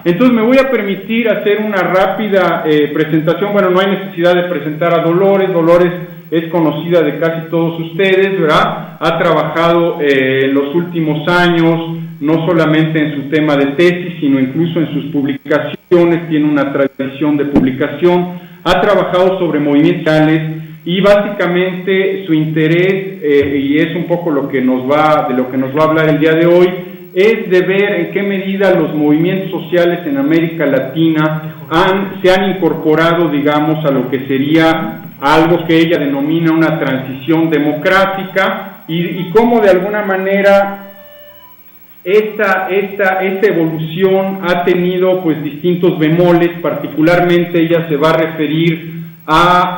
Entonces me voy a permitir hacer una rápida presentación. Bueno, no hay necesidad de presentar a Dolores. Dolores es conocida de casi todos ustedes, ¿verdad? Ha trabajado en los últimos años, no solamente en su tema de tesis, sino incluso en sus publicaciones, tiene una tradición de publicación, ha trabajado sobre movimientos sociales y básicamente su interés, y es un poco de lo que nos va a hablar el día de hoy, es de ver en qué medida los movimientos sociales en América Latina se han incorporado, digamos, a lo que sería algo que ella denomina una transición democrática y cómo de alguna manera esta evolución ha tenido pues distintos bemoles. Particularmente ella se va a referir a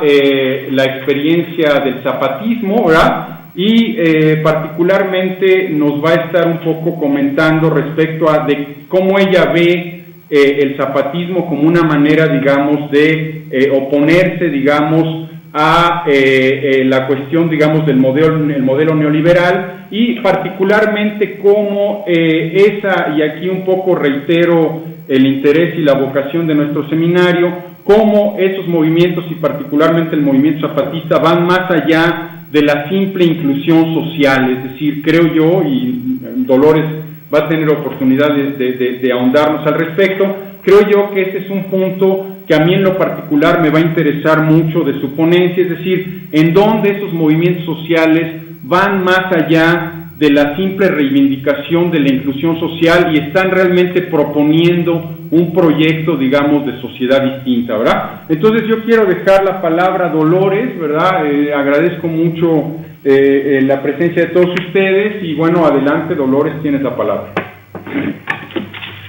la experiencia del zapatismo, ¿verdad? Y particularmente nos va a estar un poco comentando respecto a de cómo ella ve el zapatismo como una manera, digamos, de oponerse, digamos, a la cuestión, digamos, del modelo neoliberal, y particularmente cómo y aquí un poco reitero el interés y la vocación de nuestro seminario, cómo esos movimientos y particularmente el movimiento zapatista van más allá de la simple inclusión social. Es decir, creo yo, y Dolores va a tener oportunidad de ahondarnos al respecto, creo yo que ese es un punto que a mí en lo particular me va a interesar mucho de su ponencia, es decir, en dónde esos movimientos sociales van más allá de la simple reivindicación de la inclusión social y están realmente proponiendo un proyecto, digamos, de sociedad distinta, ¿verdad? Entonces yo quiero dejar la palabra a Dolores, ¿verdad? Agradezco mucho la presencia de todos ustedes y bueno, adelante Dolores, tienes la palabra.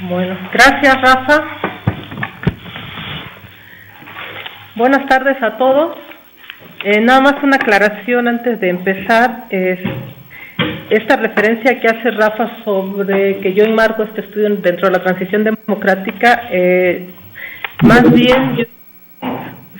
Bueno, gracias Rafa. Buenas tardes a todos. Nada más una aclaración antes de empezar. Esta referencia que hace Rafa sobre que yo enmarco este estudio dentro de la transición democrática, más bien yo,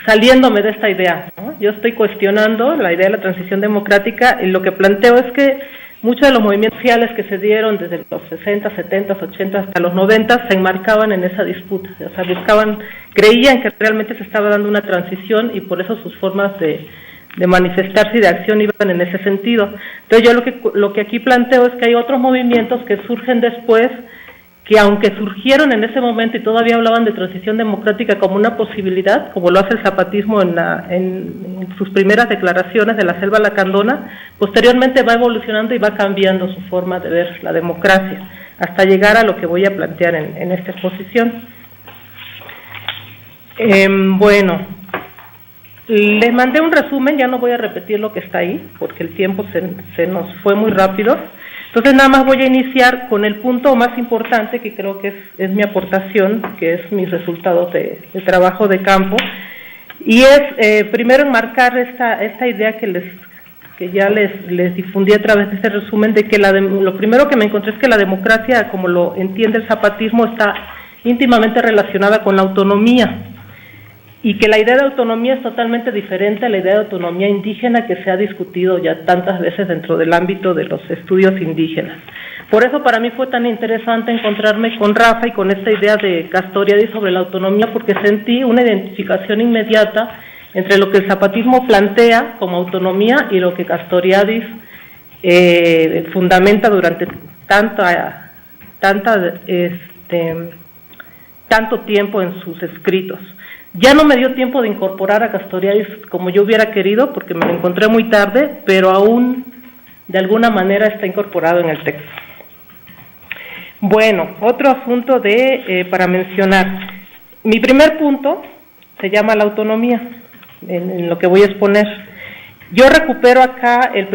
saliéndome de esta idea, ¿no? Yo estoy cuestionando la idea de la transición democrática y lo que planteo es que muchos de los movimientos sociales que se dieron desde los 60, 70, 80 hasta los 90 se enmarcaban en esa disputa, o sea, creían que realmente se estaba dando una transición y por eso sus formas de manifestarse y de acción iban en ese sentido. Entonces yo lo que aquí planteo es que hay otros movimientos que surgen después, que aunque surgieron en ese momento y todavía hablaban de transición democrática como una posibilidad, como lo hace el zapatismo en sus primeras declaraciones de la selva lacandona, posteriormente va evolucionando y va cambiando su forma de ver la democracia, hasta llegar a lo que voy a plantear en esta exposición. Bueno, les mandé un resumen, ya no voy a repetir lo que está ahí, porque el tiempo se nos fue muy rápido. Entonces nada más voy a iniciar con el punto más importante, que creo que es mi aportación, que es mis resultados de trabajo de campo, y es primero enmarcar esta idea que ya les difundí a través de este resumen, de que lo primero que me encontré es que la democracia, como lo entiende el zapatismo, está íntimamente relacionada con la autonomía, y que la idea de autonomía es totalmente diferente a la idea de autonomía indígena que se ha discutido ya tantas veces dentro del ámbito de los estudios indígenas. Por eso para mí fue tan interesante encontrarme con Rafa y con esta idea de Castoriadis sobre la autonomía, porque sentí una identificación inmediata entre lo que el zapatismo plantea como autonomía y lo que Castoriadis fundamenta durante tanto tiempo en sus escritos. Ya no me dio tiempo de incorporar a Castoriadis como yo hubiera querido, porque me lo encontré muy tarde, pero aún de alguna manera está incorporado en el texto. Bueno, otro asunto para mencionar. Mi primer punto se llama la autonomía, en lo que voy a exponer. Yo recupero acá el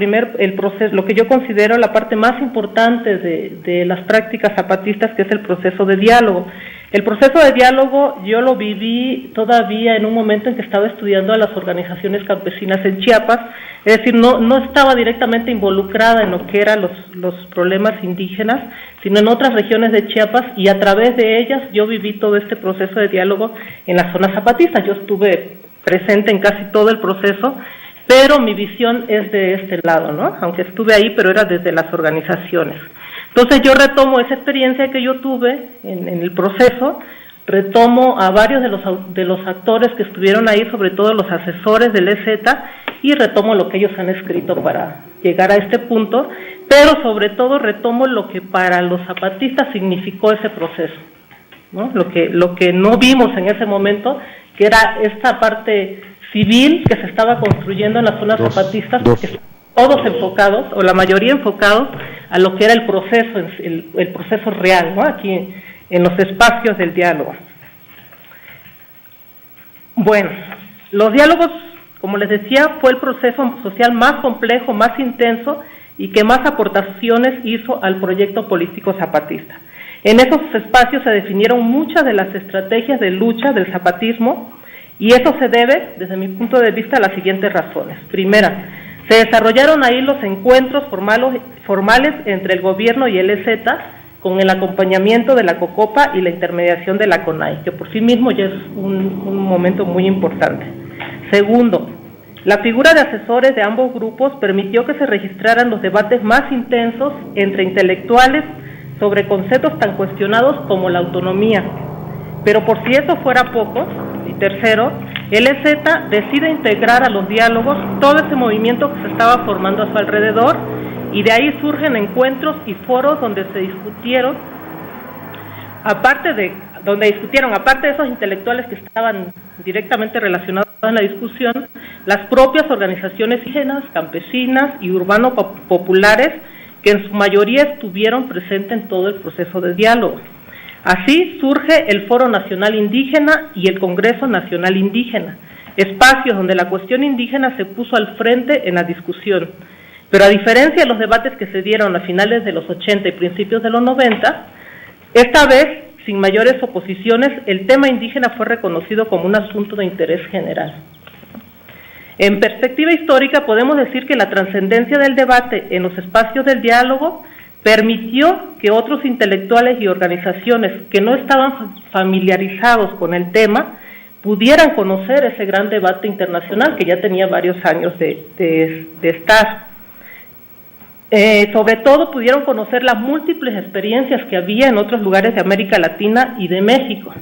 proceso, lo que yo considero la parte más importante de las prácticas zapatistas, que es el proceso de diálogo. El proceso de diálogo yo lo viví todavía en un momento en que estaba estudiando a las organizaciones campesinas en Chiapas, es decir, no estaba directamente involucrada en lo que eran los problemas indígenas, sino en otras regiones de Chiapas, y a través de ellas yo viví todo este proceso de diálogo en la zona zapatista. Yo estuve presente en casi todo el proceso, pero mi visión es de este lado, ¿no? Aunque estuve ahí, pero era desde las organizaciones. Entonces yo retomo esa experiencia que yo tuve en el proceso, retomo a varios de los actores que estuvieron ahí, sobre todo los asesores del EZ, y retomo lo que ellos han escrito para llegar a este punto, pero sobre todo retomo lo que para los zapatistas significó ese proceso, ¿no? Lo que no vimos en ese momento, que era esta parte civil que se estaba construyendo en las zonas zapatistas, porque todos enfocados, o la mayoría enfocados, a lo que era el proceso, el proceso real, ¿no? Aquí en los espacios del diálogo. Bueno, los diálogos, como les decía, fue el proceso social más complejo, más intenso y que más aportaciones hizo al proyecto político zapatista. En esos espacios se definieron muchas de las estrategias de lucha del zapatismo y eso se debe, desde mi punto de vista, a las siguientes razones. Primera, se desarrollaron ahí los encuentros formales entre el gobierno y el EZ, con el acompañamiento de la COCOPA y la intermediación de la CONAI, que por sí mismo ya es un momento muy importante. Segundo, la figura de asesores de ambos grupos permitió que se registraran los debates más intensos entre intelectuales sobre conceptos tan cuestionados como la autonomía. Pero por si eso fuera poco, y tercero, el EZ decide integrar a los diálogos todo ese movimiento que se estaba formando a su alrededor, y de ahí surgen encuentros y foros donde se discutieron, aparte de esos intelectuales que estaban directamente relacionados en la discusión, las propias organizaciones indígenas, campesinas y urbano-populares, que en su mayoría estuvieron presentes en todo el proceso de diálogo. Así surge el Foro Nacional Indígena y el Congreso Nacional Indígena, espacios donde la cuestión indígena se puso al frente en la discusión. Pero a diferencia de los debates que se dieron a finales de los 80 y principios de los 90, esta vez, sin mayores oposiciones, el tema indígena fue reconocido como un asunto de interés general. En perspectiva histórica, podemos decir que la trascendencia del debate en los espacios del diálogo permitió que otros intelectuales y organizaciones que no estaban familiarizados con el tema pudieran conocer ese gran debate internacional que ya tenía varios años de estar. Sobre todo pudieron conocer las múltiples experiencias que había en otros lugares de América Latina y de México.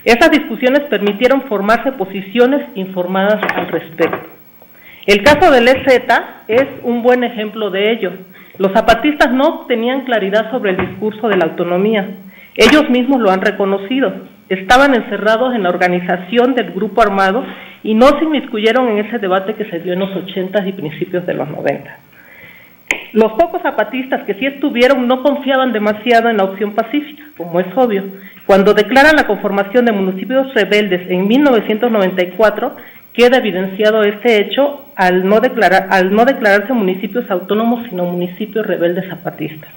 Esas discusiones permitieron formarse posiciones informadas al respecto. El caso del EZ es un buen ejemplo de ello. Los zapatistas no tenían claridad sobre el discurso de la autonomía. Ellos mismos lo han reconocido. Estaban encerrados en la organización del grupo armado y no se inmiscuyeron en ese debate que se dio en los 80 y principios de los 90. Los pocos zapatistas que sí estuvieron no confiaban demasiado en la opción pacífica, como es obvio. Cuando declaran la conformación de municipios rebeldes en 1994, queda evidenciado este hecho al no declararse municipios autónomos, sino municipios rebeldes zapatistas.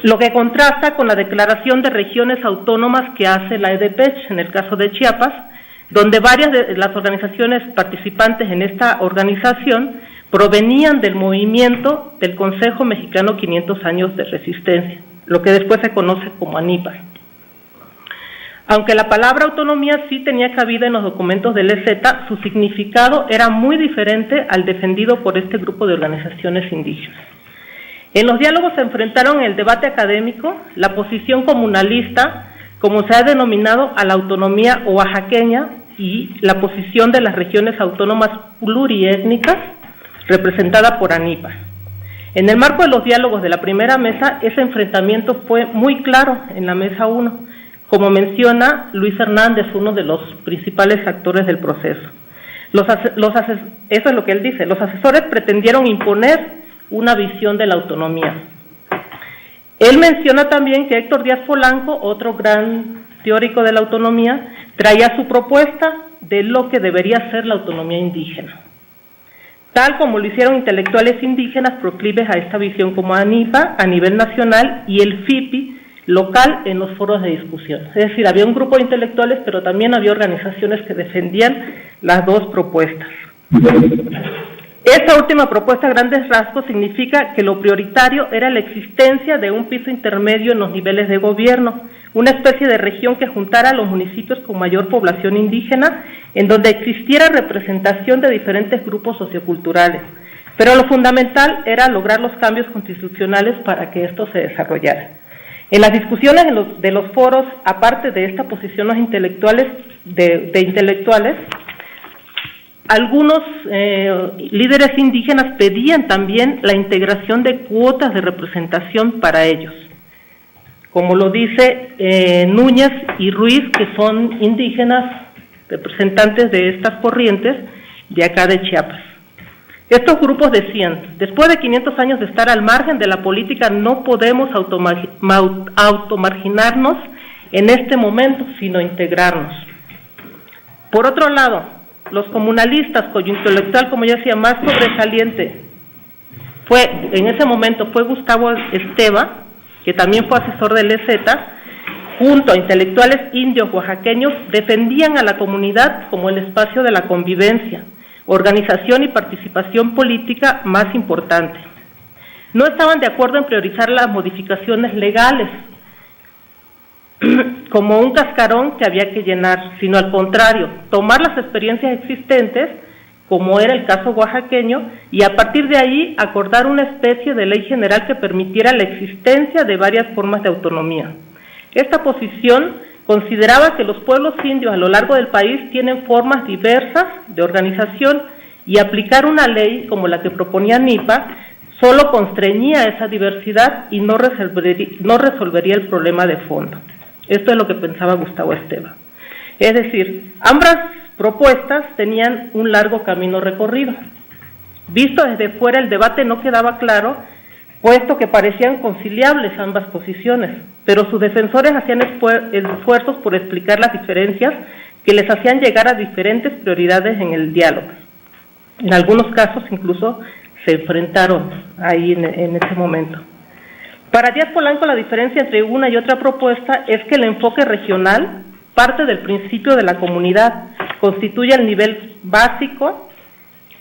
Lo que contrasta con la declaración de regiones autónomas que hace la EDPECH en el caso de Chiapas, donde varias de las organizaciones participantes en esta organización provenían del movimiento del Consejo Mexicano 500 Años de Resistencia, lo que después se conoce como ANIPA. Aunque la palabra autonomía sí tenía cabida en los documentos del EZ, su significado era muy diferente al defendido por este grupo de organizaciones indígenas. En los diálogos se enfrentaron en el debate académico la posición comunalista, como se ha denominado a la autonomía oaxaqueña, y la posición de las regiones autónomas pluriétnicas, representada por ANIPA. En el marco de los diálogos de la primera mesa, ese enfrentamiento fue muy claro en la mesa 1, como menciona Luis Hernández, uno de los principales actores del proceso. Eso es lo que él dice: los asesores pretendieron imponer una visión de la autonomía. Él menciona también que Héctor Díaz Polanco, otro gran teórico de la autonomía, traía su propuesta de lo que debería ser la autonomía indígena, tal como lo hicieron intelectuales indígenas proclives a esta visión como ANIPA a nivel nacional y el FIPI local en los foros de discusión. Es decir, había un grupo de intelectuales, pero también había organizaciones que defendían las dos propuestas. Esta última propuesta, a grandes rasgos, significa que lo prioritario era la existencia de un piso intermedio en los niveles de gobierno, una especie de región que juntara a los municipios con mayor población indígena, en donde existiera representación de diferentes grupos socioculturales. Pero lo fundamental era lograr los cambios constitucionales para que esto se desarrollara. En las discusiones de los foros, aparte de esta posición de intelectuales, algunos líderes indígenas pedían también la integración de cuotas de representación para ellos, como lo dice Núñez y Ruiz, que son indígenas, representantes de estas corrientes de acá de Chiapas. Estos grupos decían: después de 500 años de estar al margen de la política, no podemos automarginarnos en este momento, sino integrarnos. Por otro lado, los comunalistas, cuyo intelectual, como ya decía, más sobresaliente en ese momento fue Gustavo Esteva, que también fue asesor del EZ, junto a intelectuales indios oaxaqueños, defendían a la comunidad como el espacio de la convivencia, organización y participación política más importante. No estaban de acuerdo en priorizar las modificaciones legales como un cascarón que había que llenar, sino al contrario, tomar las experiencias existentes, como era el caso oaxaqueño, y a partir de ahí acordar una especie de ley general que permitiera la existencia de varias formas de autonomía. Esta posición consideraba que los pueblos indios a lo largo del país tienen formas diversas de organización y aplicar una ley como la que proponía NIPA solo constreñía esa diversidad y no resolvería el problema de fondo. Esto es lo que pensaba Gustavo Esteva. Es decir, ambas propuestas tenían un largo camino recorrido. Visto desde fuera, el debate no quedaba claro, puesto que parecían conciliables ambas posiciones, pero sus defensores hacían esfuerzos por explicar las diferencias que les hacían llegar a diferentes prioridades en el diálogo. En algunos casos incluso se enfrentaron ahí en ese momento. Para Díaz Polanco, la diferencia entre una y otra propuesta es que el enfoque regional parte del principio de la comunidad, constituye el nivel básico,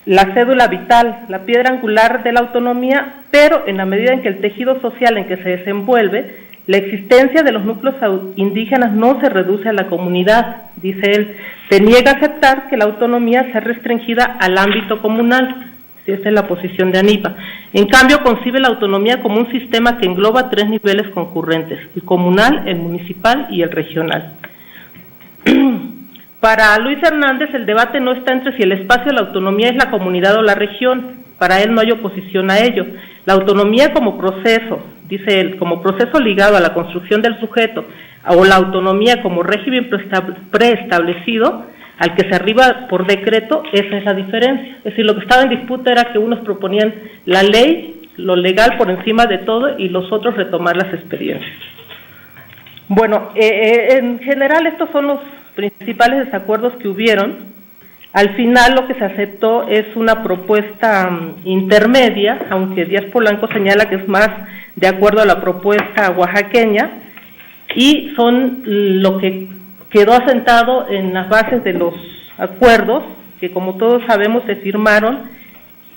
la cédula vital, la piedra angular de la autonomía, pero en la medida en que el tejido social en que se desenvuelve, la existencia de los núcleos indígenas no se reduce a la comunidad, dice él, se niega a aceptar que la autonomía sea restringida al ámbito comunal. Esa es la posición de ANIPA. En cambio, concibe la autonomía como un sistema que engloba 3 niveles concurrentes: el comunal, el municipal y el regional. Para Luis Hernández, el debate no está entre si el espacio de la autonomía es la comunidad o la región. Para él no hay oposición a ello. La autonomía como proceso, dice él, como proceso ligado a la construcción del sujeto, o la autonomía como régimen preestablecido, al que se arriba por decreto, esa es la diferencia. Es decir, lo que estaba en disputa era que unos proponían la ley, lo legal por encima de todo, y los otros retomar las experiencias. Bueno, en general estos son los principales desacuerdos que hubieron. Al final lo que se aceptó es una propuesta intermedia, aunque Díaz Polanco señala que es más de acuerdo a la propuesta oaxaqueña, y son lo que quedó asentado en las bases de los acuerdos que, como todos sabemos, se firmaron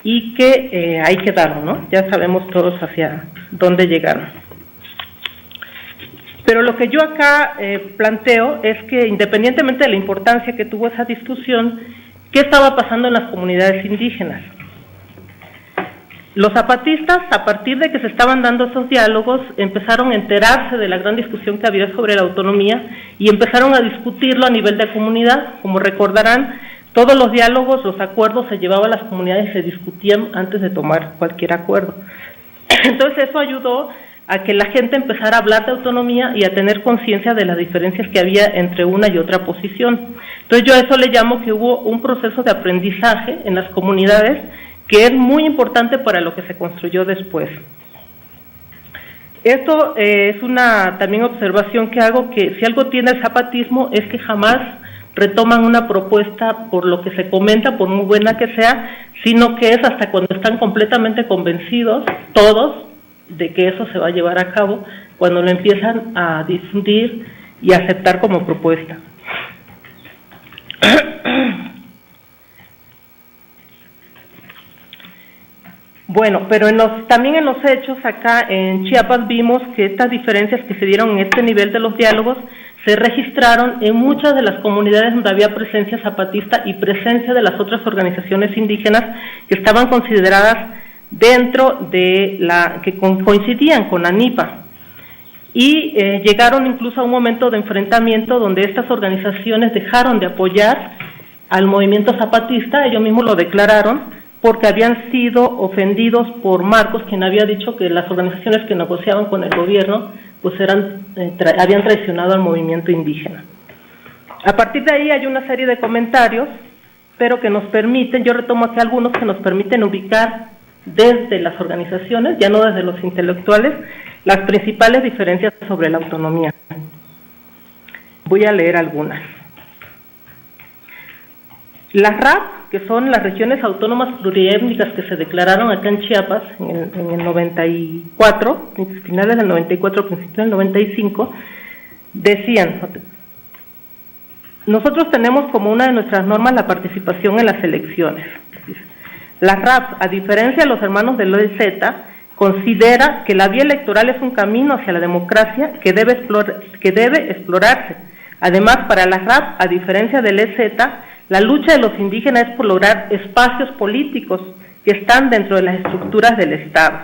y que ahí quedaron, ¿no? Ya sabemos todos hacia dónde llegaron. Pero lo que yo acá planteo es que, independientemente de la importancia que tuvo esa discusión, ¿qué estaba pasando en las comunidades indígenas? Los zapatistas, a partir de que se estaban dando esos diálogos, empezaron a enterarse de la gran discusión que había sobre la autonomía y empezaron a discutirlo a nivel de comunidad. Como recordarán, todos los diálogos, los acuerdos se llevaban a las comunidades y se discutían antes de tomar cualquier acuerdo. Entonces eso ayudó a que la gente empezara a hablar de autonomía y a tener conciencia de las diferencias que había entre una y otra posición. Entonces yo a eso le llamo que hubo un proceso de aprendizaje en las comunidades que es muy importante para lo que se construyó después. Esto es una también observación que hago, que si algo tiene el zapatismo es que jamás retoman una propuesta por lo que se comenta, por muy buena que sea, sino que es hasta cuando están completamente convencidos, todos, de que eso se va a llevar a cabo, cuando lo empiezan a difundir y a aceptar como propuesta. Bueno, pero también en los hechos acá en Chiapas vimos que estas diferencias que se dieron en este nivel de los diálogos se registraron en muchas de las comunidades donde había presencia zapatista y presencia de las otras organizaciones indígenas que estaban consideradas dentro de que coincidían con ANIPA. Y llegaron incluso a un momento de enfrentamiento donde estas organizaciones dejaron de apoyar al movimiento zapatista, ellos mismos lo declararon, porque habían sido ofendidos por Marcos, quien había dicho que las organizaciones que negociaban con el gobierno pues habían traicionado al movimiento indígena. A partir de ahí hay una serie de comentarios, pero que nos permiten, yo retomo aquí algunos que nos permiten ubicar desde las organizaciones, ya no desde los intelectuales, las principales diferencias sobre la autonomía. Voy a leer algunas. Las RAP, que son las regiones autónomas pluriétnicas que se declararon acá en Chiapas en el 94, finales del 94, principios del 95, decían: nosotros tenemos como una de nuestras normas la participación en las elecciones. Las RAP, a diferencia de los hermanos del OEZ, considera que la vía electoral es un camino hacia la democracia que debe explorarse. Además, para las RAP, a diferencia del EZ, la lucha de los indígenas es por lograr espacios políticos que están dentro de las estructuras del Estado.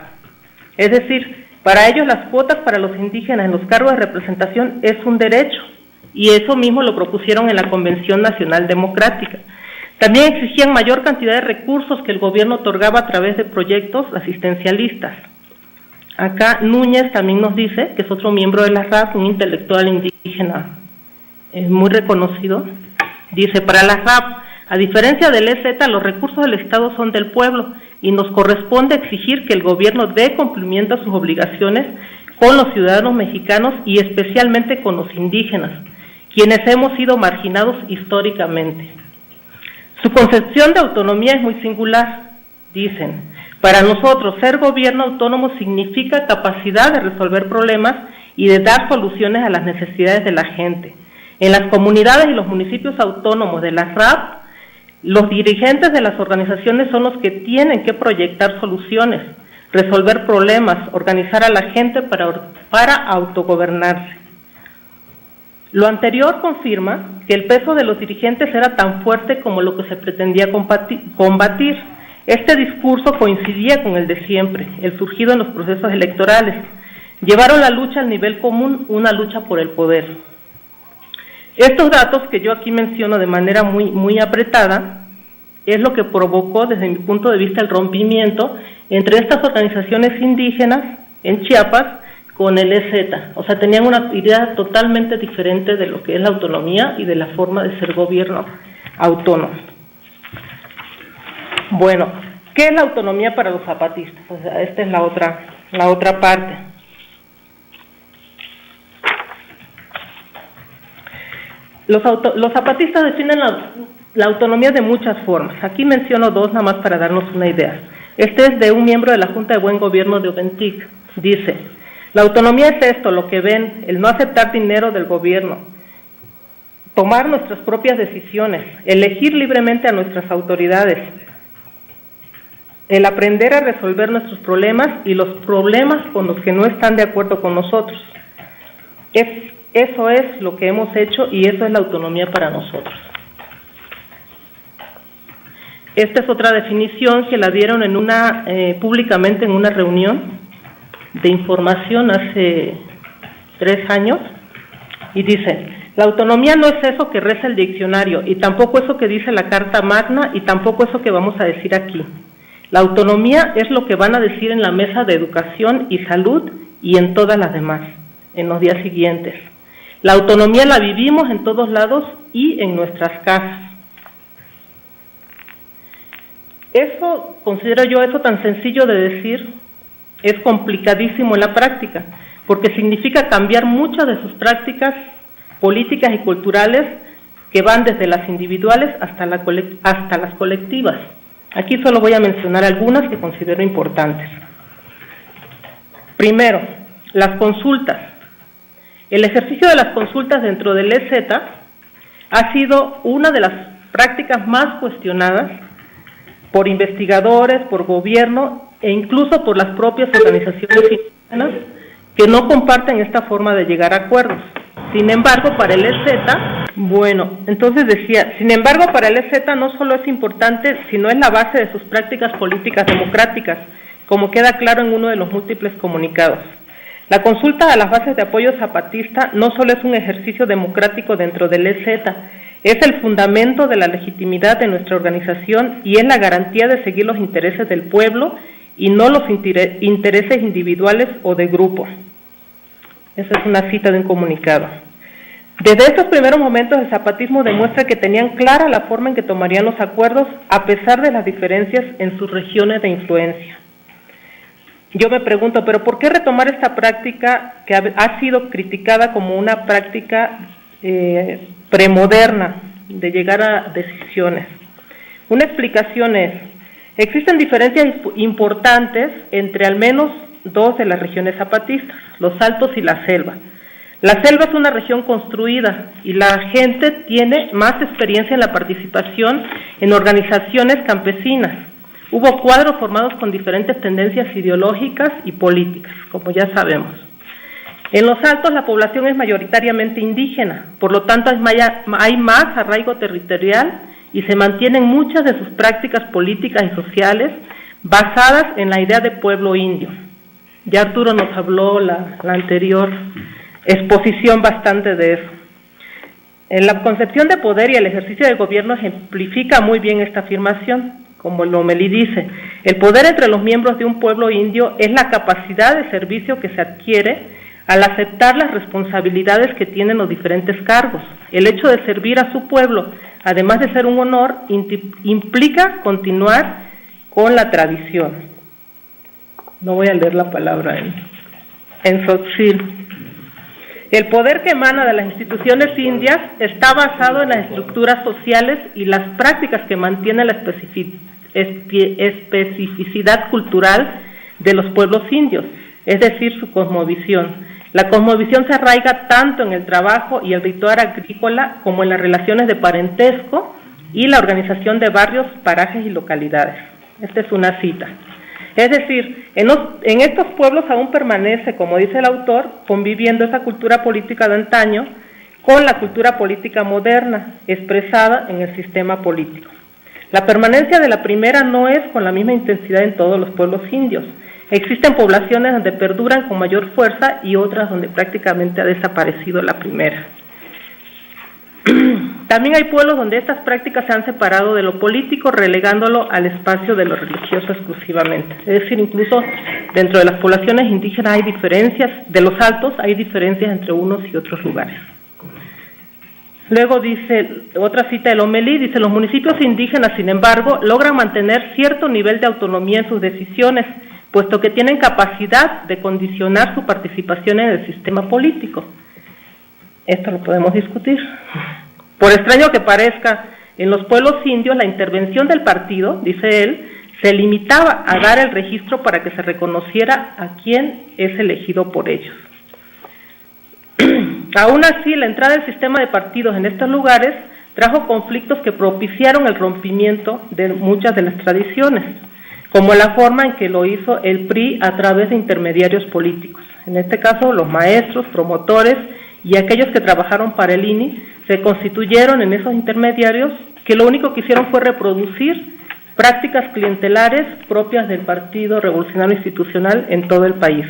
Es decir, para ellos las cuotas para los indígenas en los cargos de representación es un derecho, y eso mismo lo propusieron en la Convención Nacional Democrática. También exigían mayor cantidad de recursos que el gobierno otorgaba a través de proyectos asistencialistas. Acá Núñez también nos dice, que es otro miembro de la RAP, un intelectual indígena muy reconocido, dice: para la RAP, a diferencia del EZ, los recursos del Estado son del pueblo y nos corresponde exigir que el gobierno dé cumplimiento a sus obligaciones con los ciudadanos mexicanos y especialmente con los indígenas, quienes hemos sido marginados históricamente. Su concepción de autonomía es muy singular, dicen: para nosotros ser gobierno autónomo significa capacidad de resolver problemas y de dar soluciones a las necesidades de la gente. En las comunidades y los municipios autónomos de las RAP, los dirigentes de las organizaciones son los que tienen que proyectar soluciones, resolver problemas, organizar a la gente para autogobernarse. Lo anterior confirma que el peso de los dirigentes era tan fuerte como lo que se pretendía combatir. Este discurso coincidía con el de siempre, el surgido en los procesos electorales. Llevaron la lucha al nivel común, una lucha por el poder. Estos datos que yo aquí menciono de manera muy apretada es lo que provocó, desde mi punto de vista, el rompimiento entre estas organizaciones indígenas en Chiapas con el EZ. O sea, tenían una idea totalmente diferente de lo que es la autonomía y de la forma de ser gobierno autónomo. Bueno, ¿qué es la autonomía para los zapatistas? O sea, esta es la otra parte. Los zapatistas definen la autonomía de muchas formas. Aquí menciono dos nada más para darnos una idea. Este es de un miembro de la Junta de Buen Gobierno de Oventic. Dice: la autonomía es esto, lo que ven, el no aceptar dinero del gobierno, tomar nuestras propias decisiones, elegir libremente a nuestras autoridades, el aprender a resolver nuestros problemas y los problemas con los que no están de acuerdo con nosotros. Eso es lo que hemos hecho y eso es la autonomía para nosotros. Esta es otra definición que la dieron públicamente en una reunión de información hace 3 años, y dice: la autonomía no es eso que reza el diccionario, y tampoco eso que dice la Carta Magna, y tampoco eso que vamos a decir aquí. La autonomía es lo que van a decir en la mesa de educación y salud y en todas las demás, en los días siguientes. La autonomía la vivimos en todos lados y en nuestras casas. Eso, considero yo, eso tan sencillo de decir, es complicadísimo en la práctica, porque significa cambiar muchas de sus prácticas políticas y culturales que van desde las individuales hasta las colectivas. Aquí solo voy a mencionar algunas que considero importantes. Primero, las consultas. El ejercicio de las consultas dentro del EZ ha sido una de las prácticas más cuestionadas por investigadores, por gobierno e incluso por las propias organizaciones indígenas que no comparten esta forma de llegar a acuerdos. Sin embargo, para el EZ, bueno, entonces decía, sin embargo, para el EZ no solo es importante, sino es la base de sus prácticas políticas democráticas, como queda claro en uno de los múltiples comunicados. La consulta a las bases de apoyo zapatista no solo es un ejercicio democrático dentro del EZ, es el fundamento de la legitimidad de nuestra organización y es la garantía de seguir los intereses del pueblo y no los intereses individuales o de grupo. Esa es una cita de un comunicado. Desde estos primeros momentos el zapatismo demuestra que tenían clara la forma en que tomarían los acuerdos a pesar de las diferencias en sus regiones de influencia. Yo me pregunto, ¿pero por qué retomar esta práctica que ha sido criticada como una práctica premoderna de llegar a decisiones? Una explicación es, existen diferencias importantes entre al menos dos de las regiones zapatistas, los Altos y la Selva. La Selva es una región construida y la gente tiene más experiencia en la participación en organizaciones campesinas. Hubo cuadros formados con diferentes tendencias ideológicas y políticas, como ya sabemos. En los Altos la población es mayoritariamente indígena, por lo tanto hay más arraigo territorial y se mantienen muchas de sus prácticas políticas y sociales basadas en la idea de pueblo indio. Ya Arturo nos habló la anterior exposición bastante de eso. En la concepción de poder y el ejercicio del gobierno ejemplifica muy bien esta afirmación. Como Lomelí dice, el poder entre los miembros de un pueblo indio es la capacidad de servicio que se adquiere al aceptar las responsabilidades que tienen los diferentes cargos. El hecho de servir a su pueblo, además de ser un honor, implica continuar con la tradición. No voy a leer la palabra en Tzotzil. El poder que emana de las instituciones indias está basado en las estructuras sociales y las prácticas que mantienen la especificidad cultural de los pueblos indios, es decir, su cosmovisión. La cosmovisión se arraiga tanto en el trabajo y el ritual agrícola como en las relaciones de parentesco y la organización de barrios, parajes y localidades. Esta es una cita. Es decir, en estos pueblos aún permanece, como dice el autor, conviviendo esa cultura política de antaño con la cultura política moderna, expresada en el sistema político. La permanencia de la primera no es con la misma intensidad en todos los pueblos indios. Existen poblaciones donde perduran con mayor fuerza y otras donde prácticamente ha desaparecido la primera. También hay pueblos donde estas prácticas se han separado de lo político, relegándolo al espacio de lo religioso exclusivamente. Es decir, incluso dentro de las poblaciones indígenas hay diferencias, de los Altos hay diferencias entre unos y otros lugares. Luego dice, otra cita de Lomelí, dice, los municipios indígenas, sin embargo, logran mantener cierto nivel de autonomía en sus decisiones, puesto que tienen capacidad de condicionar su participación en el sistema político. Esto lo podemos discutir. Por extraño que parezca, en los pueblos indios la intervención del partido, dice él, se limitaba a dar el registro para que se reconociera a quién es elegido por ellos. Aún así, la entrada del sistema de partidos en estos lugares trajo conflictos que propiciaron el rompimiento de muchas de las tradiciones, como la forma en que lo hizo el PRI a través de intermediarios políticos. En este caso, los maestros, promotores y aquellos que trabajaron para el INI se constituyeron en esos intermediarios que lo único que hicieron fue reproducir prácticas clientelares propias del Partido Revolucionario Institucional en todo el país.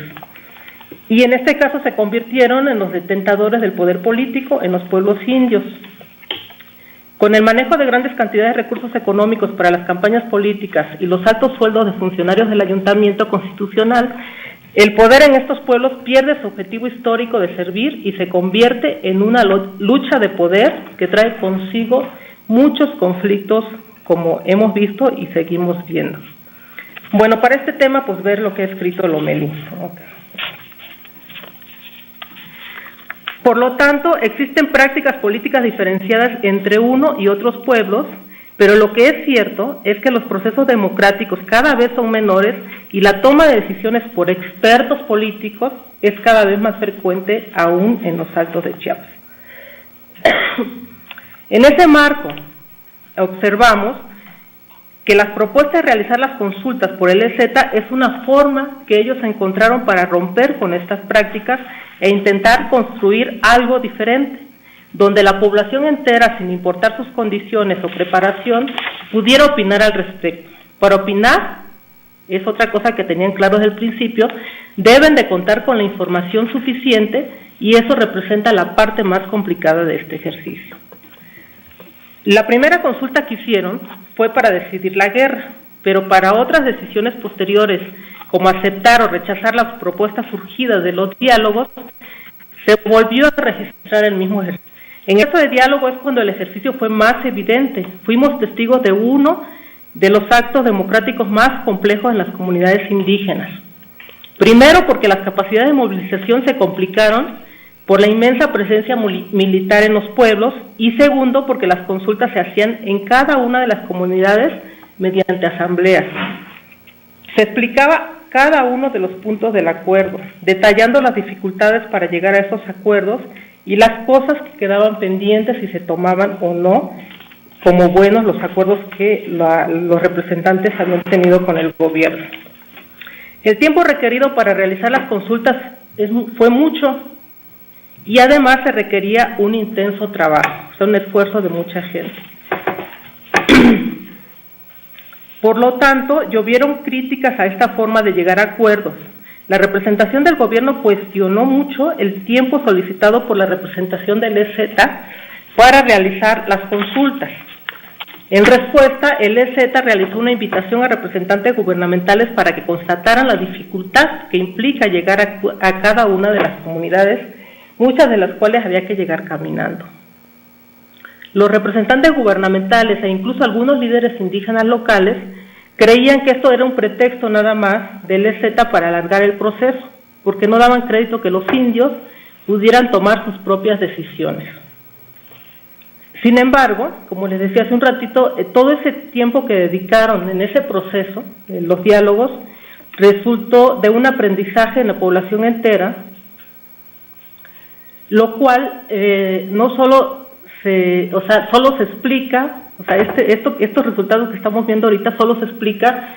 Y en este caso se convirtieron en los detentadores del poder político en los pueblos indios. Con el manejo de grandes cantidades de recursos económicos para las campañas políticas y los altos sueldos de funcionarios del ayuntamiento constitucional, el poder en estos pueblos pierde su objetivo histórico de servir y se convierte en una lucha de poder que trae consigo muchos conflictos, como hemos visto y seguimos viendo. Bueno, para este tema, pues ver lo que ha escrito Lomelí. Okay. Por lo tanto, existen prácticas políticas diferenciadas entre uno y otros pueblos, pero lo que es cierto es que los procesos democráticos cada vez son menores y la toma de decisiones por expertos políticos es cada vez más frecuente aún en los Altos de Chiapas. En ese marco, observamos que las propuestas de realizar las consultas por el EZ es una forma que ellos encontraron para romper con estas prácticas e intentar construir algo diferente, donde la población entera, sin importar sus condiciones o preparación, pudiera opinar al respecto. Para opinar, es otra cosa que tenían claro desde el principio, deben de contar con la información suficiente y eso representa la parte más complicada de este ejercicio. La primera consulta que hicieron fue para decidir la guerra, pero para otras decisiones posteriores, como aceptar o rechazar las propuestas surgidas de los diálogos, se volvió a registrar el mismo ejercicio. En el caso de diálogo es cuando el ejercicio fue más evidente. Fuimos testigos de uno de los actos democráticos más complejos en las comunidades indígenas. Primero, porque las capacidades de movilización se complicaron por la inmensa presencia militar en los pueblos, y segundo, porque las consultas se hacían en cada una de las comunidades mediante asambleas. Se explicaba cada uno de los puntos del acuerdo, detallando las dificultades para llegar a esos acuerdos y las cosas que quedaban pendientes si se tomaban o no como buenos los acuerdos que los representantes habían tenido con el gobierno. El tiempo requerido para realizar las consultas fue mucho, y además se requería un intenso trabajo, un esfuerzo de mucha gente. Por lo tanto, llovieron críticas a esta forma de llegar a acuerdos. La representación del gobierno cuestionó mucho el tiempo solicitado por la representación del EZ para realizar las consultas. En respuesta, el EZ realizó una invitación a representantes gubernamentales para que constataran la dificultad que implica llegar a cada una de las comunidades, muchas de las cuales había que llegar caminando. Los representantes gubernamentales e incluso algunos líderes indígenas locales creían que esto era un pretexto nada más del EZ para alargar el proceso, porque no daban crédito que los indios pudieran tomar sus propias decisiones. Sin embargo, como les decía hace un ratito, todo ese tiempo que dedicaron en ese proceso, en los diálogos, resultó de un aprendizaje en la población entera, lo cual no solo solo se explica, estos resultados que estamos viendo ahorita solo se explica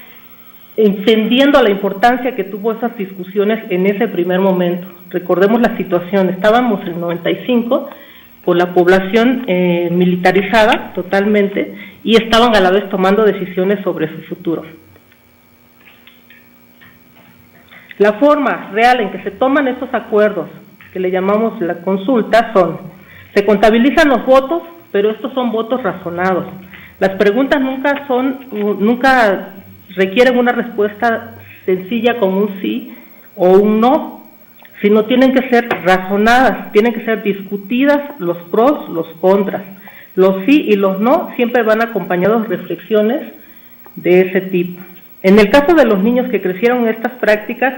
entendiendo la importancia que tuvo esas discusiones en ese primer momento. Recordemos la situación, estábamos en el 95 con la población militarizada totalmente y estaban a la vez tomando decisiones sobre su futuro. La forma real en que se toman estos acuerdos, que le llamamos la consulta, se contabilizan los votos, pero estos son votos razonados. Las preguntas nunca requieren una respuesta sencilla como un sí o un no, sino tienen que ser razonadas, tienen que ser discutidas los pros, los contras. Los sí y los no siempre van acompañados de reflexiones de ese tipo. En el caso de los niños que crecieron en estas prácticas,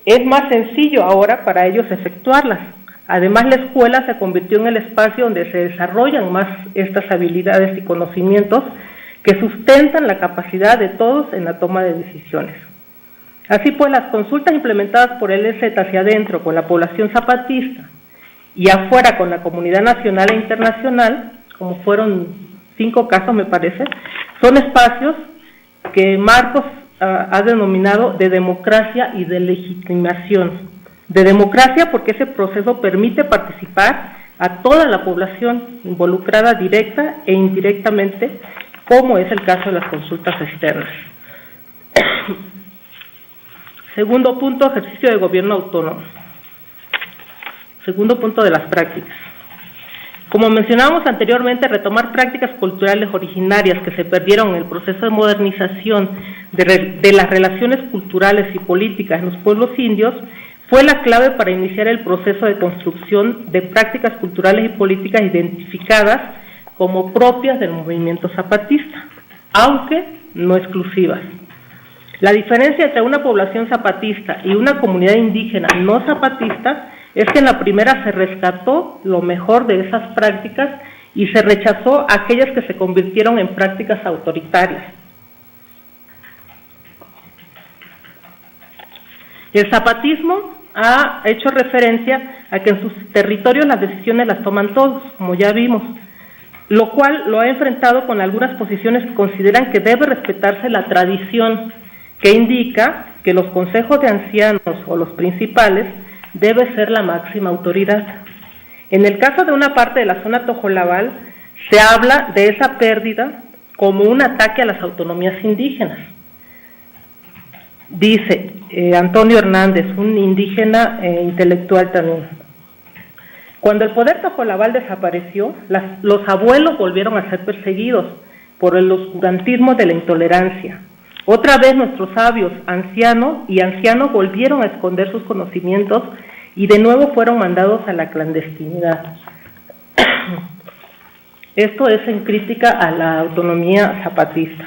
es más sencillo ahora para ellos efectuarlas. Además, la escuela se convirtió en el espacio donde se desarrollan más estas habilidades y conocimientos que sustentan la capacidad de todos en la toma de decisiones. Así pues, las consultas implementadas por el EZ hacia adentro con la población zapatista y afuera con la comunidad nacional e internacional, como fueron 5 casos me parece, son espacios que Marcos ha denominado de democracia y de legitimación. De democracia porque ese proceso permite participar a toda la población involucrada directa e indirectamente, como es el caso de las consultas externas. Segundo punto, ejercicio de gobierno autónomo. Segundo punto de las prácticas. Como mencionábamos anteriormente, retomar prácticas culturales originarias que se perdieron en el proceso de modernización de las relaciones culturales y políticas en los pueblos indios fue la clave para iniciar el proceso de construcción de prácticas culturales y políticas identificadas como propias del movimiento zapatista, aunque no exclusivas. La diferencia entre una población zapatista y una comunidad indígena no zapatista es que en la primera se rescató lo mejor de esas prácticas y se rechazó aquellas que se convirtieron en prácticas autoritarias. El zapatismo ha hecho referencia a que en sus territorios las decisiones las toman todos, como ya vimos, lo cual lo ha enfrentado con algunas posiciones que consideran que debe respetarse la tradición, que indica que los consejos de ancianos o los principales debe ser la máxima autoridad. En el caso de una parte de la zona Tojolabal, se habla de esa pérdida como un ataque a las autonomías indígenas. Dice Antonio Hernández, un indígena intelectual también: cuando el poder Tojolabal desapareció, los abuelos volvieron a ser perseguidos por el oscurantismo de la intolerancia. Otra vez nuestros sabios, ancianos volvieron a esconder sus conocimientos y de nuevo fueron mandados a la clandestinidad. Esto es en crítica a la autonomía zapatista.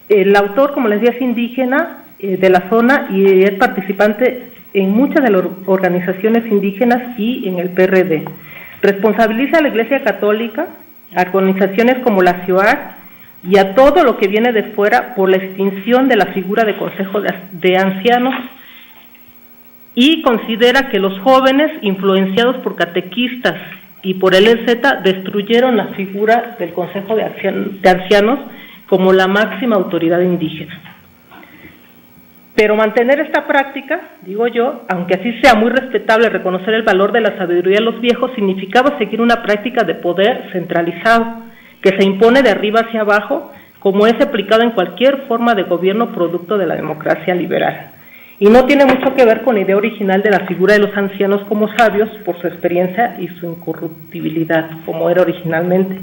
El autor, como les decía, es indígena de la zona y es participante en muchas de las organizaciones indígenas y en el PRD. Responsabiliza a la Iglesia Católica, a organizaciones como la CIOAC y a todo lo que viene de fuera por la extinción de la figura de Consejo de Ancianos, y considera que los jóvenes, influenciados por catequistas y por el EZ, destruyeron la figura del Consejo de Ancianos como la máxima autoridad indígena. Pero mantener esta práctica, digo yo, aunque así sea muy respetable reconocer el valor de la sabiduría de los viejos, significaba seguir una práctica de poder centralizado, que se impone de arriba hacia abajo, como es aplicado en cualquier forma de gobierno producto de la democracia liberal. Y no tiene mucho que ver con la idea original de la figura de los ancianos como sabios por su experiencia y su incorruptibilidad, como era originalmente.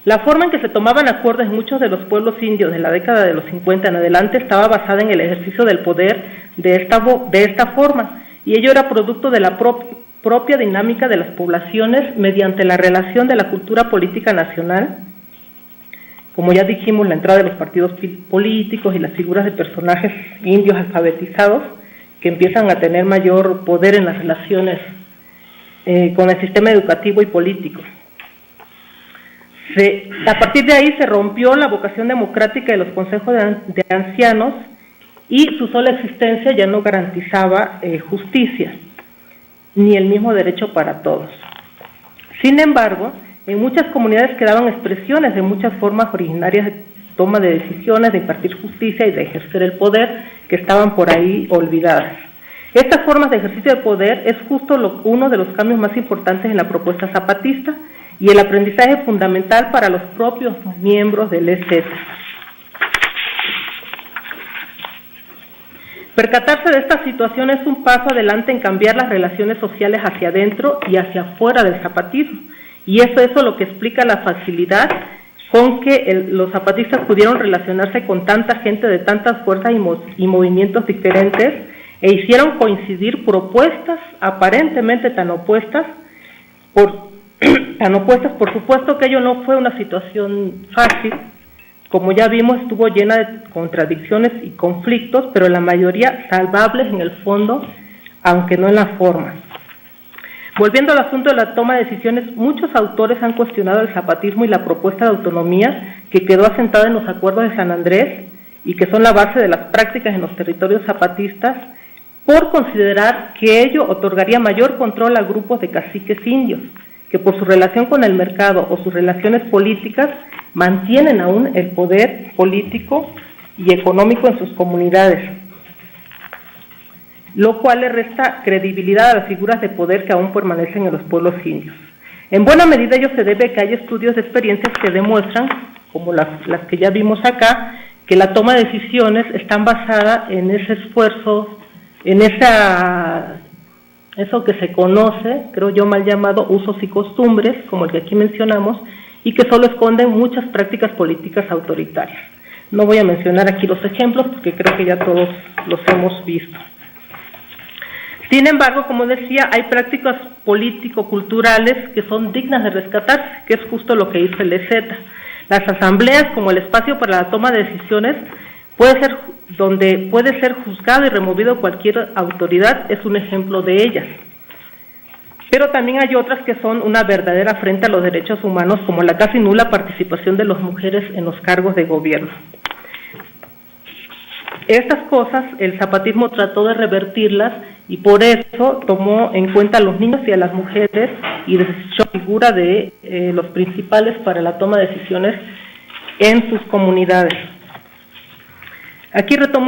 La forma en que se tomaban acuerdos en muchos de los pueblos indios de la década de los 50 en adelante estaba basada en el ejercicio del poder de esta forma, y ello era producto de la propia dinámica de las poblaciones mediante la relación de la cultura política nacional, como ya dijimos, la entrada de los partidos políticos y las figuras de personajes indios alfabetizados que empiezan a tener mayor poder en las relaciones con el sistema educativo y político. A partir de ahí se rompió la vocación democrática de los consejos de ancianos y su sola existencia ya no garantizaba justicia, ni el mismo derecho para todos. Sin embargo, en muchas comunidades quedaban expresiones de muchas formas originarias de toma de decisiones, de impartir justicia y de ejercer el poder que estaban por ahí olvidadas. Estas formas de ejercicio de poder es justo uno de los cambios más importantes en la propuesta zapatista y el aprendizaje fundamental para los propios miembros del EZ. Percatarse de esta situación es un paso adelante en cambiar las relaciones sociales hacia adentro y hacia afuera del zapatismo, y eso es lo que explica la facilidad con que los zapatistas pudieron relacionarse con tanta gente de tantas fuerzas y movimientos diferentes e hicieron coincidir propuestas aparentemente tan opuestas. Por supuesto que ello no fue una situación fácil, como ya vimos estuvo llena de contradicciones y conflictos, pero la mayoría salvables en el fondo, aunque no en la forma. Volviendo al asunto de la toma de decisiones, muchos autores han cuestionado el zapatismo y la propuesta de autonomía que quedó asentada en los acuerdos de San Andrés y que son la base de las prácticas en los territorios zapatistas, por considerar que ello otorgaría mayor control a grupos de caciques indios, que por su relación con el mercado o sus relaciones políticas mantienen aún el poder político y económico en sus comunidades, lo cual le resta credibilidad a las figuras de poder que aún permanecen en los pueblos indios. En buena medida ello se debe a que hay estudios de experiencias que demuestran, como las que ya vimos acá, que la toma de decisiones están basada en ese esfuerzo, en eso que se conoce, creo yo mal llamado, usos y costumbres, como el que aquí mencionamos, y que solo esconden muchas prácticas políticas autoritarias. No voy a mencionar aquí los ejemplos porque creo que ya todos los hemos visto. Sin embargo, como decía, hay prácticas político-culturales que son dignas de rescatarse, que es justo lo que hizo el EZ. Las asambleas, como el espacio para la toma de decisiones, donde puede ser juzgado y removido cualquier autoridad, es un ejemplo de ellas. Pero también hay otras que son una verdadera afrenta a los derechos humanos, como la casi nula participación de las mujeres en los cargos de gobierno. Estas cosas el zapatismo trató de revertirlas y por eso tomó en cuenta a los niños y a las mujeres y desechó la figura de los principales para la toma de decisiones en sus comunidades. Aquí retomo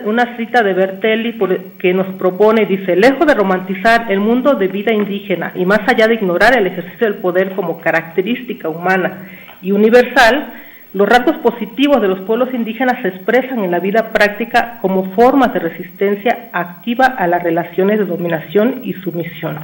una cita de Bertelli que nos propone, dice: lejos de romantizar el mundo de vida indígena y más allá de ignorar el ejercicio del poder como característica humana y universal, los rasgos positivos de los pueblos indígenas se expresan en la vida práctica como formas de resistencia activa a las relaciones de dominación y sumisión.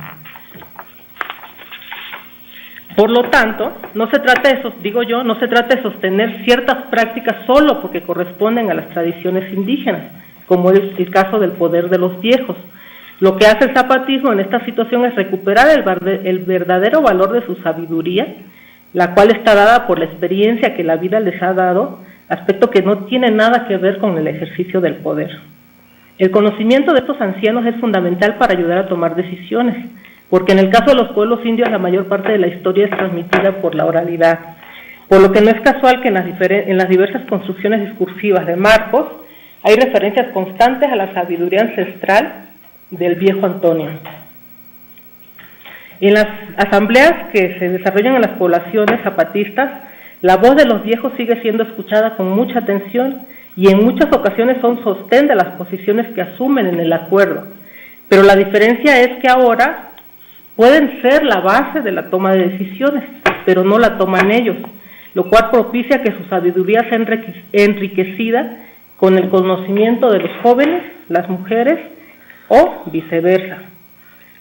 Por lo tanto, no se trata de sostener ciertas prácticas solo porque corresponden a las tradiciones indígenas, como es el caso del poder de los viejos. Lo que hace el zapatismo en esta situación es recuperar el verdadero valor de su sabiduría, la cual está dada por la experiencia que la vida les ha dado, aspecto que no tiene nada que ver con el ejercicio del poder. El conocimiento de estos ancianos es fundamental para ayudar a tomar decisiones, porque en el caso de los pueblos indios la mayor parte de la historia es transmitida por la oralidad, por lo que no es casual que en las diversas construcciones discursivas de Marcos hay referencias constantes a la sabiduría ancestral del viejo Antonio. En las asambleas que se desarrollan en las poblaciones zapatistas, la voz de los viejos sigue siendo escuchada con mucha atención y en muchas ocasiones son sostén de las posiciones que asumen en el acuerdo. Pero la diferencia es que ahora pueden ser la base de la toma de decisiones, pero no la toman ellos, lo cual propicia que su sabiduría sea enriquecida con el conocimiento de los jóvenes, las mujeres o viceversa.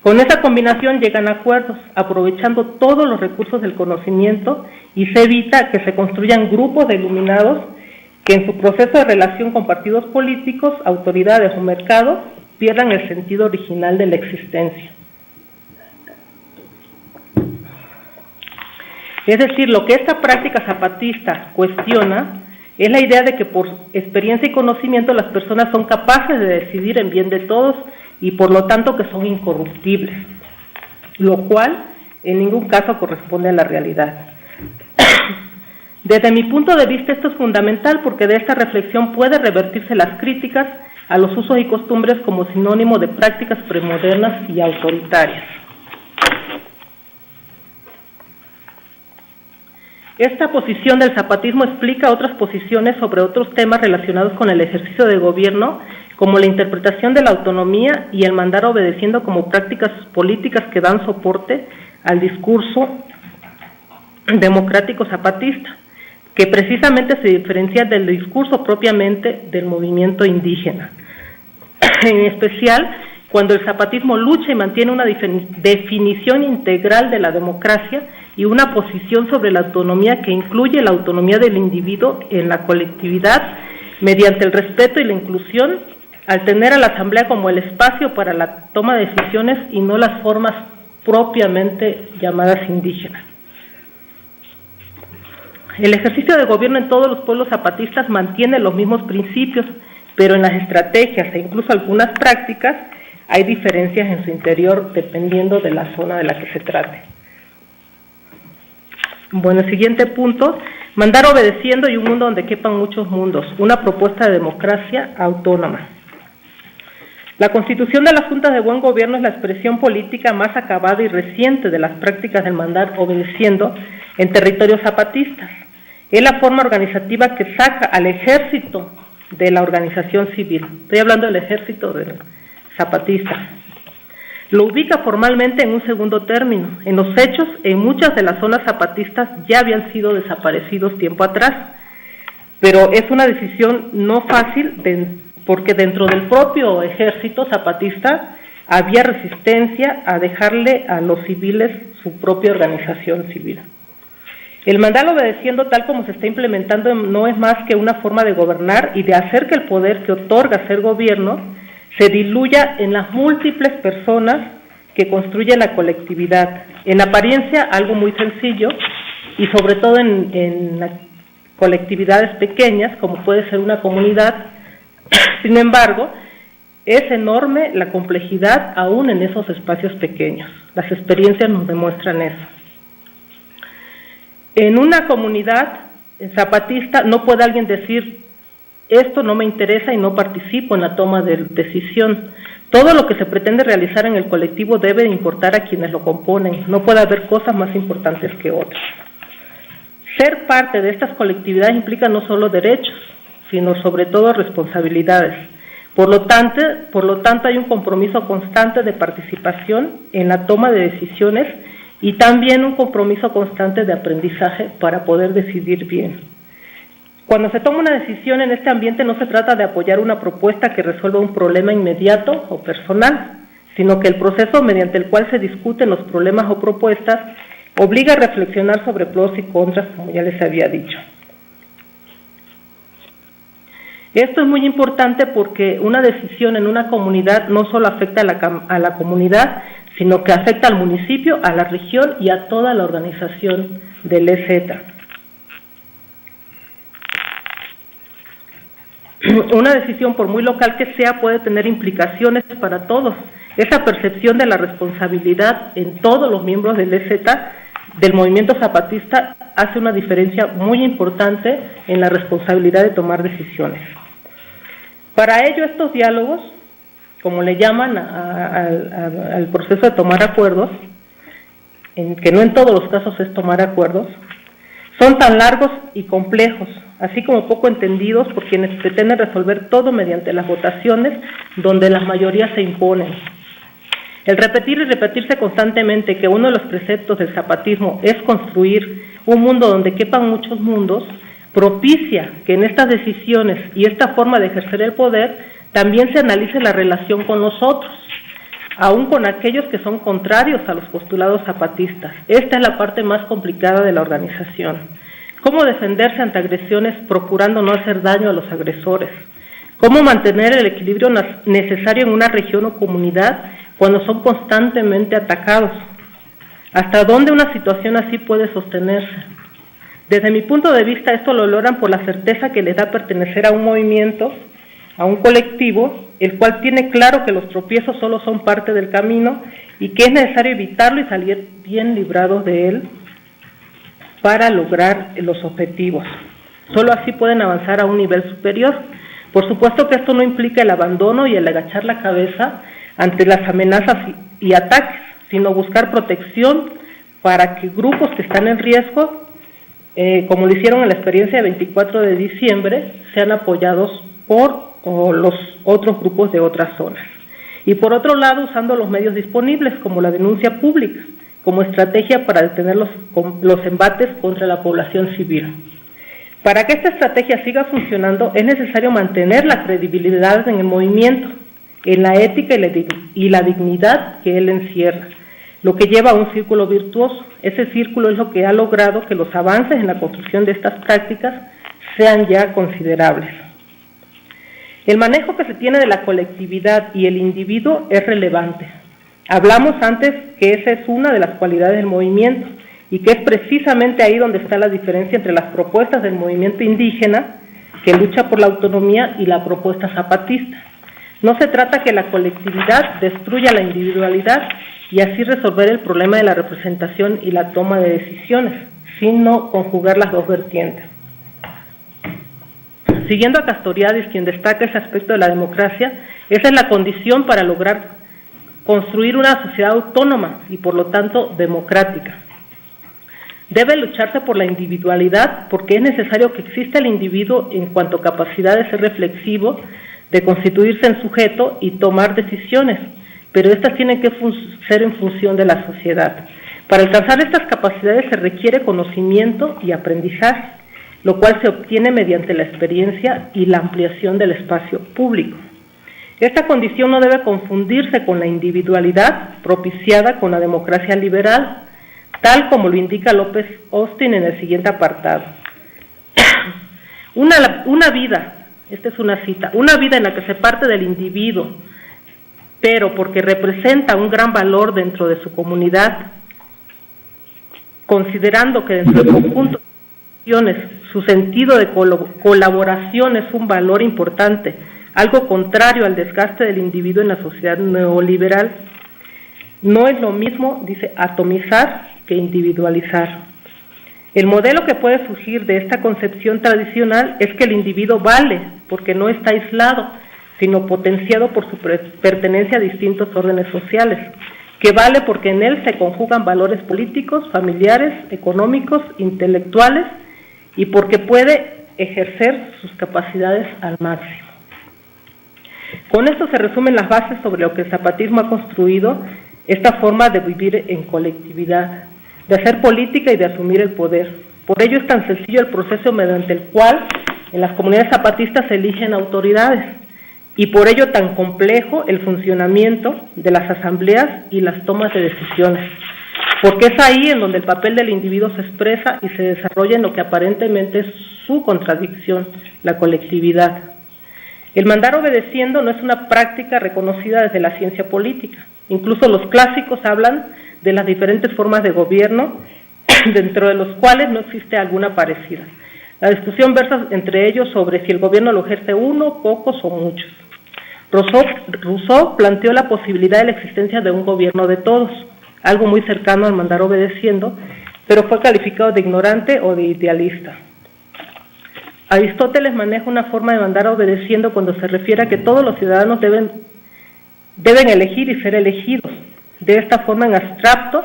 Con esa combinación llegan a acuerdos, aprovechando todos los recursos del conocimiento, y se evita que se construyan grupos de iluminados que en su proceso de relación con partidos políticos, autoridades o mercados pierdan el sentido original de la existencia. Es decir, lo que esta práctica zapatista cuestiona es la idea de que por experiencia y conocimiento las personas son capaces de decidir en bien de todos y por lo tanto que son incorruptibles, lo cual en ningún caso corresponde a la realidad. Desde mi punto de vista esto es fundamental porque de esta reflexión puede revertirse las críticas a los usos y costumbres como sinónimo de prácticas premodernas y autoritarias. Esta posición del zapatismo explica otras posiciones sobre otros temas relacionados con el ejercicio de gobierno, como la interpretación de la autonomía y el mandar obedeciendo como prácticas políticas que dan soporte al discurso democrático zapatista, que precisamente se diferencia del discurso propiamente del movimiento indígena. En especial, cuando el zapatismo lucha y mantiene una definición integral de la democracia y una posición sobre la autonomía que incluye la autonomía del individuo en la colectividad mediante el respeto y la inclusión, al tener a la asamblea como el espacio para la toma de decisiones y no las formas propiamente llamadas indígenas. El ejercicio de gobierno en todos los pueblos zapatistas mantiene los mismos principios, pero en las estrategias e incluso algunas prácticas hay diferencias en su interior dependiendo de la zona de la que se trate. Bueno, el siguiente punto: mandar obedeciendo y un mundo donde quepan muchos mundos, una propuesta de democracia autónoma. La constitución de las juntas de buen gobierno es la expresión política más acabada y reciente de las prácticas del mandar obedeciendo en territorios zapatistas. Es la forma organizativa que saca al ejército de la organización civil. Estoy hablando del ejército zapatista. Lo ubica formalmente en un segundo término. En los hechos, en muchas de las zonas zapatistas ya habían sido desaparecidos tiempo atrás, pero es una decisión no fácil porque dentro del propio ejército zapatista había resistencia a dejarle a los civiles su propia organización civil. El mandar obedeciendo tal como se está implementando no es más que una forma de gobernar y de hacer que el poder que otorga ser gobierno se diluya en las múltiples personas que construyen la colectividad. En apariencia, algo muy sencillo, y sobre todo en las colectividades pequeñas, como puede ser una comunidad. Sin embargo, es enorme la complejidad aún en esos espacios pequeños. Las experiencias nos demuestran eso. En una comunidad zapatista no puede alguien decir: esto no me interesa y no participo en la toma de decisión. Todo lo que se pretende realizar en el colectivo debe importar a quienes lo componen. No puede haber cosas más importantes que otras. Ser parte de estas colectividades implica no solo derechos, sino sobre todo responsabilidades. Por lo tanto, hay un compromiso constante de participación en la toma de decisiones y también un compromiso constante de aprendizaje para poder decidir bien. Cuando se toma una decisión en este ambiente no se trata de apoyar una propuesta que resuelva un problema inmediato o personal, sino que el proceso mediante el cual se discuten los problemas o propuestas obliga a reflexionar sobre pros y contras, como ya les había dicho. Esto es muy importante porque una decisión en una comunidad no solo afecta a la comunidad, sino que afecta al municipio, a la región y a toda la organización del EZ. Una decisión, por muy local que sea, puede tener implicaciones para todos. Esa percepción de la responsabilidad en todos los miembros del EZ, del movimiento zapatista, hace una diferencia muy importante en la responsabilidad de tomar decisiones. Para ello, estos diálogos, como le llaman al proceso de tomar acuerdos, que no en todos los casos es tomar acuerdos, son tan largos y complejos, así como poco entendidos por quienes pretenden resolver todo mediante las votaciones, donde las mayorías se imponen. El repetir y repetirse constantemente que uno de los preceptos del zapatismo es construir un mundo donde quepan muchos mundos, propicia que en estas decisiones y esta forma de ejercer el poder también se analice la relación con los otros, aún con aquellos que son contrarios a los postulados zapatistas. Esta es la parte más complicada de la organización. Cómo defenderse ante agresiones procurando no hacer daño a los agresores. Cómo mantener el equilibrio necesario en una región o comunidad cuando son constantemente atacados. ¿Hasta dónde una situación así puede sostenerse? Desde mi punto de vista, esto lo logran por la certeza que les da pertenecer a un movimiento, a un colectivo, el cual tiene claro que los tropiezos solo son parte del camino y que es necesario evitarlo y salir bien librados de él para lograr los objetivos. Solo así pueden avanzar a un nivel superior. Por supuesto que esto no implica el abandono y el agachar la cabeza ante las amenazas y ataques, sino buscar protección para que grupos que están en riesgo, como lo hicieron en la experiencia de 24 de diciembre, sean apoyados por los otros grupos de otras zonas. Y por otro lado, usando los medios disponibles, como la denuncia pública, como estrategia para detener los embates contra la población civil. Para que esta estrategia siga funcionando, es necesario mantener la credibilidad en el movimiento, en la ética y la dignidad que él encierra, lo que lleva a un círculo virtuoso. Ese círculo es lo que ha logrado que los avances en la construcción de estas prácticas sean ya considerables. El manejo que se tiene de la colectividad y el individuo es relevante. Hablamos antes que esa es una de las cualidades del movimiento y que es precisamente ahí donde está la diferencia entre las propuestas del movimiento indígena, que lucha por la autonomía, y la propuesta zapatista. No se trata que la colectividad destruya la individualidad y así resolver el problema de la representación y la toma de decisiones, sino conjugar las dos vertientes. Siguiendo a Castoriadis, quien destaca ese aspecto de la democracia, esa es la condición para lograr construir una sociedad autónoma y por lo tanto democrática. Debe lucharse por la individualidad porque es necesario que exista el individuo en cuanto a capacidad de ser reflexivo, de constituirse en sujeto y tomar decisiones, pero estas tienen que ser en función de la sociedad. Para alcanzar estas capacidades se requiere conocimiento y aprendizaje, lo cual se obtiene mediante la experiencia y la ampliación del espacio público. Esta condición no debe confundirse con la individualidad propiciada con la democracia liberal, tal como lo indica López Austin en el siguiente apartado. Una vida, esta es una cita, una vida en la que se parte del individuo, pero porque representa un gran valor dentro de su comunidad, considerando que dentro del conjunto de acciones su sentido de colaboración es un valor importante, algo contrario al desgaste del individuo en la sociedad neoliberal. No es lo mismo, dice, atomizar que individualizar. El modelo que puede surgir de esta concepción tradicional es que el individuo vale porque no está aislado, sino potenciado por su pertenencia a distintos órdenes sociales, que vale porque en él se conjugan valores políticos, familiares, económicos, intelectuales, y porque puede ejercer sus capacidades al máximo. Con esto se resumen las bases sobre lo que el zapatismo ha construido, esta forma de vivir en colectividad, de hacer política y de asumir el poder. Por ello es tan sencillo el proceso mediante el cual en las comunidades zapatistas se eligen autoridades, y por ello tan complejo el funcionamiento de las asambleas y las tomas de decisiones, porque es ahí en donde el papel del individuo se expresa y se desarrolla en lo que aparentemente es su contradicción, la colectividad. El mandar obedeciendo no es una práctica reconocida desde la ciencia política. Incluso los clásicos hablan de las diferentes formas de gobierno, dentro de los cuales no existe alguna parecida. La discusión versa entre ellos sobre si el gobierno lo ejerce uno, pocos o muchos. Rousseau planteó la posibilidad de la existencia de un gobierno de todos, algo muy cercano al mandar obedeciendo, pero fue calificado de ignorante o de idealista. Aristóteles maneja una forma de mandar obedeciendo cuando se refiere a que todos los ciudadanos deben elegir y ser elegidos. De esta forma, en abstracto,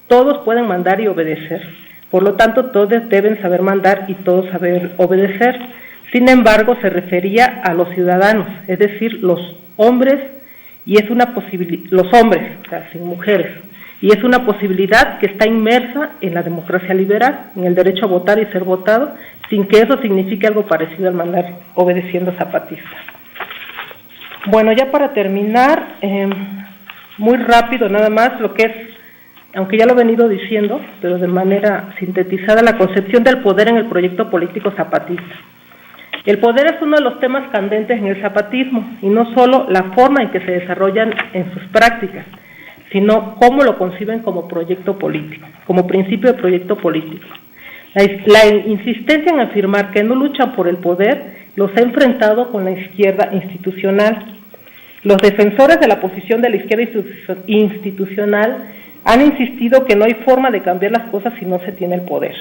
todos pueden mandar y obedecer. Por lo tanto, todos deben saber mandar y todos saber obedecer. Sin embargo, se refería a los ciudadanos, es decir, los hombres, y es una los hombres, o sea, sin mujeres, y es una posibilidad que está inmersa en la democracia liberal, en el derecho a votar y ser votado, sin que eso signifique algo parecido al mandar obedeciendo zapatista. Bueno, ya para terminar, muy rápido nada más, lo que es, aunque ya lo he venido diciendo, pero de manera sintetizada, la concepción del poder en el proyecto político zapatista. El poder es uno de los temas candentes en el zapatismo, y no solo la forma en que se desarrollan en sus prácticas, sino cómo lo conciben como proyecto político, como principio de proyecto político. La insistencia en afirmar que no luchan por el poder los ha enfrentado con la izquierda institucional. Los defensores de la posición de la izquierda institucional han insistido que no hay forma de cambiar las cosas si no se tiene el poder.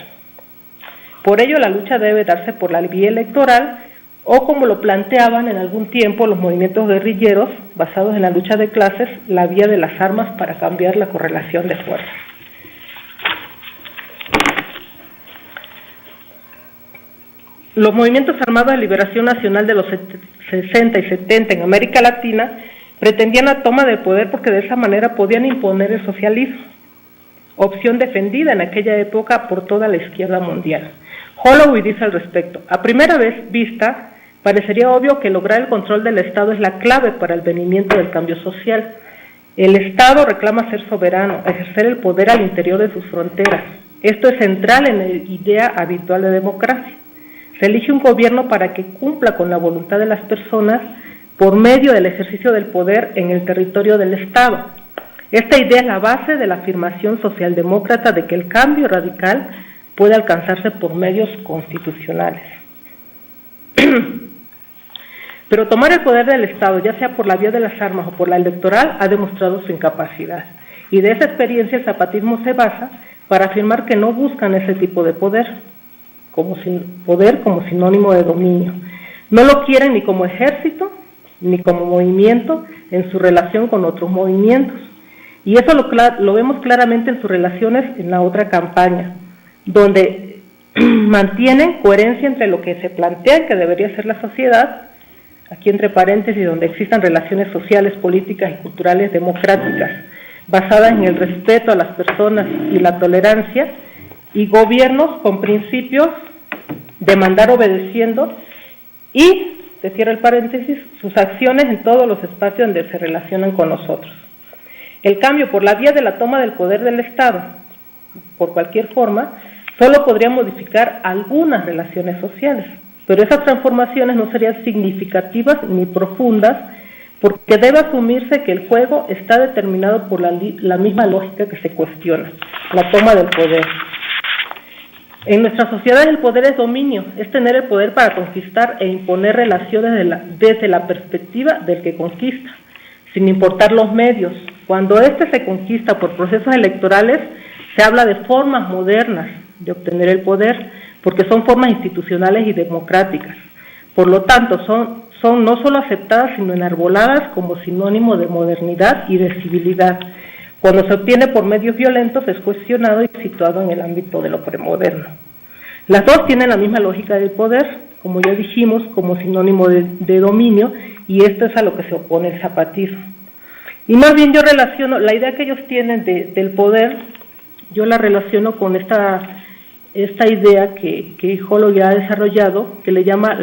Por ello, la lucha debe darse por la vía electoral, o como lo planteaban en algún tiempo los movimientos guerrilleros, basados en la lucha de clases, la vía de las armas para cambiar la correlación de fuerzas. Los movimientos armados de liberación nacional de los 60 y 70 en América Latina pretendían la toma del poder porque de esa manera podían imponer el socialismo, opción defendida en aquella época por toda la izquierda mundial. Holloway dice al respecto: a primera vez vista, parecería obvio que lograr el control del Estado es la clave para el venimiento del cambio social. El Estado reclama ser soberano, ejercer el poder al interior de sus fronteras. Esto es central en la idea habitual de democracia. Se elige un gobierno para que cumpla con la voluntad de las personas por medio del ejercicio del poder en el territorio del Estado. Esta idea es la base de la afirmación socialdemócrata de que el cambio radical puede alcanzarse por medios constitucionales. Pero tomar el poder del Estado, ya sea por la vía de las armas o por la electoral, ha demostrado su incapacidad. Y de esa experiencia el zapatismo se basa para afirmar que no buscan ese tipo de poder como sinónimo de dominio. No lo quieren ni como ejército, ni como movimiento en su relación con otros movimientos. Y eso lo vemos claramente en sus relaciones en la otra campaña, donde mantienen coherencia entre lo que se plantea que debería ser la sociedad, aquí entre paréntesis, donde existan relaciones sociales, políticas y culturales democráticas, basadas en el respeto a las personas y la tolerancia, y gobiernos con principios de mandar obedeciendo y, se cierra el paréntesis, sus acciones en todos los espacios donde se relacionan con nosotros. El cambio por la vía de la toma del poder del Estado, por cualquier forma, solo podría modificar algunas relaciones sociales, pero esas transformaciones no serían significativas ni profundas, porque debe asumirse que el juego está determinado por la misma lógica que se cuestiona, la toma del poder. En nuestra sociedad el poder es dominio, es tener el poder para conquistar e imponer relaciones desde la perspectiva del que conquista, sin importar los medios. Cuando éste se conquista por procesos electorales, se habla de formas modernas de obtener el poder, porque son formas institucionales y democráticas. Por lo tanto, son no solo aceptadas, sino enarboladas como sinónimo de modernidad y de civilidad. Cuando se obtiene por medios violentos, es cuestionado y situado en el ámbito de lo premoderno. Las dos tienen la misma lógica del poder, como ya dijimos, como sinónimo de dominio, y esto es a lo que se opone el zapatismo. Y más bien yo relaciono, la idea que ellos tienen del poder, yo la relaciono con esta idea que Holloway ha desarrollado, que le llama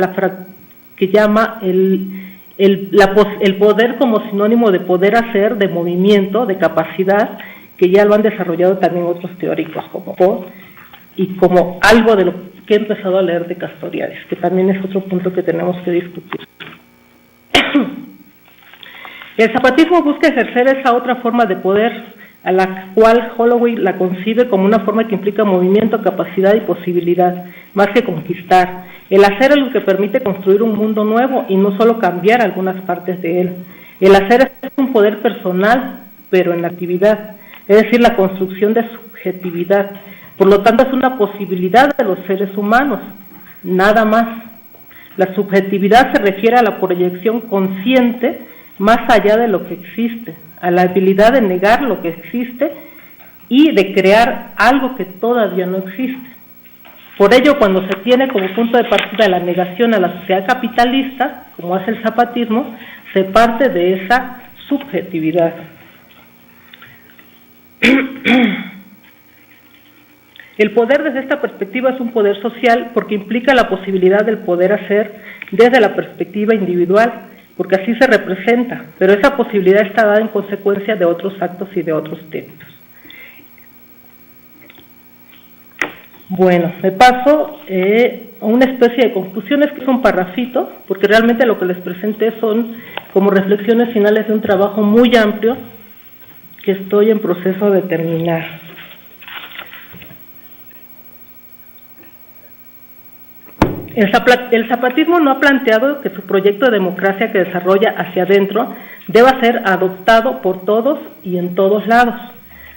el poder como sinónimo de poder hacer, de movimiento, de capacidad, que ya lo han desarrollado también otros teóricos como Poe, y como algo de lo que he empezado a leer de Castoriadis, que también es otro punto que tenemos que discutir. El zapatismo busca ejercer esa otra forma de poder, a la cual Holloway la concibe como una forma que implica movimiento, capacidad y posibilidad, más que conquistar. El hacer es lo que permite construir un mundo nuevo y no solo cambiar algunas partes de él. El hacer es un poder personal, pero en la actividad, es decir, la construcción de subjetividad. Por lo tanto, es una posibilidad de los seres humanos, nada más. La subjetividad se refiere a la proyección consciente más allá de lo que existe, a la habilidad de negar lo que existe y de crear algo que todavía no existe. Por ello, cuando se tiene como punto de partida la negación a la sociedad capitalista, como hace el zapatismo, se parte de esa subjetividad. El poder desde esta perspectiva es un poder social porque implica la posibilidad del poder hacer desde la perspectiva individual, porque así se representa, pero esa posibilidad está dada en consecuencia de otros actos y de otros textos. Bueno, me paso a una especie de conclusiones que son parrafitos, porque realmente lo que les presenté son como reflexiones finales de un trabajo muy amplio que estoy en proceso de terminar. El zapatismo no ha planteado que su proyecto de democracia que desarrolla hacia adentro deba ser adoptado por todos y en todos lados.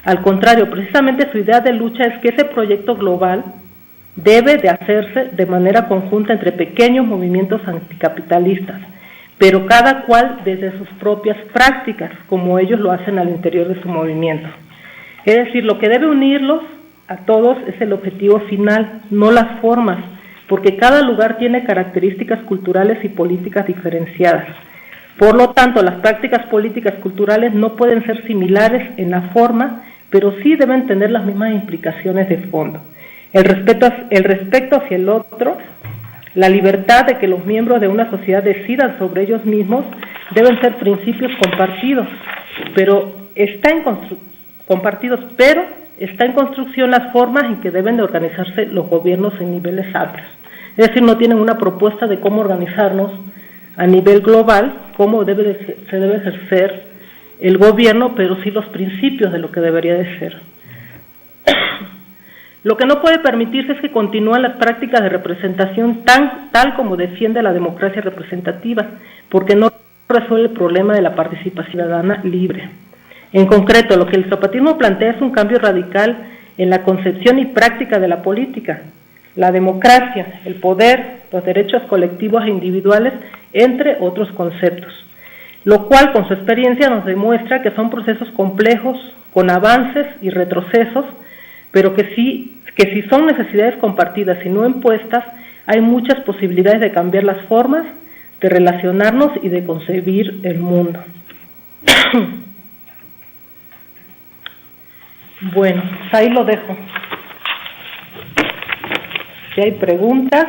Al contrario, precisamente su idea de lucha es que ese proyecto global debe de hacerse de manera conjunta entre pequeños movimientos anticapitalistas, pero cada cual desde sus propias prácticas, como ellos lo hacen al interior de su movimiento. Es decir, lo que debe unirlos a todos es el objetivo final, no las formas, porque cada lugar tiene características culturales y políticas diferenciadas. Por lo tanto, las prácticas políticas culturales no pueden ser similares en la forma, pero sí deben tener las mismas implicaciones de fondo. El respeto hacia el otro, la libertad de que los miembros de una sociedad decidan sobre ellos mismos, deben ser principios compartidos, pero está en construcción las formas en que deben de organizarse los gobiernos en niveles amplios. Es decir, no tienen una propuesta de cómo organizarnos a nivel global, cómo se debe ejercer el gobierno, pero sí los principios de lo que debería de ser. Lo que no puede permitirse es que continúen las prácticas de representación tal como defiende la democracia representativa, porque no resuelve el problema de la participación ciudadana libre. En concreto, lo que el zapatismo plantea es un cambio radical en la concepción y práctica de la política, la democracia, el poder, los derechos colectivos e individuales, entre otros conceptos, lo cual con su experiencia nos demuestra que son procesos complejos, con avances y retrocesos, pero que si son necesidades compartidas y no impuestas, hay muchas posibilidades de cambiar las formas, de relacionarnos y de concebir el mundo. Bueno, ahí lo dejo. Si hay preguntas.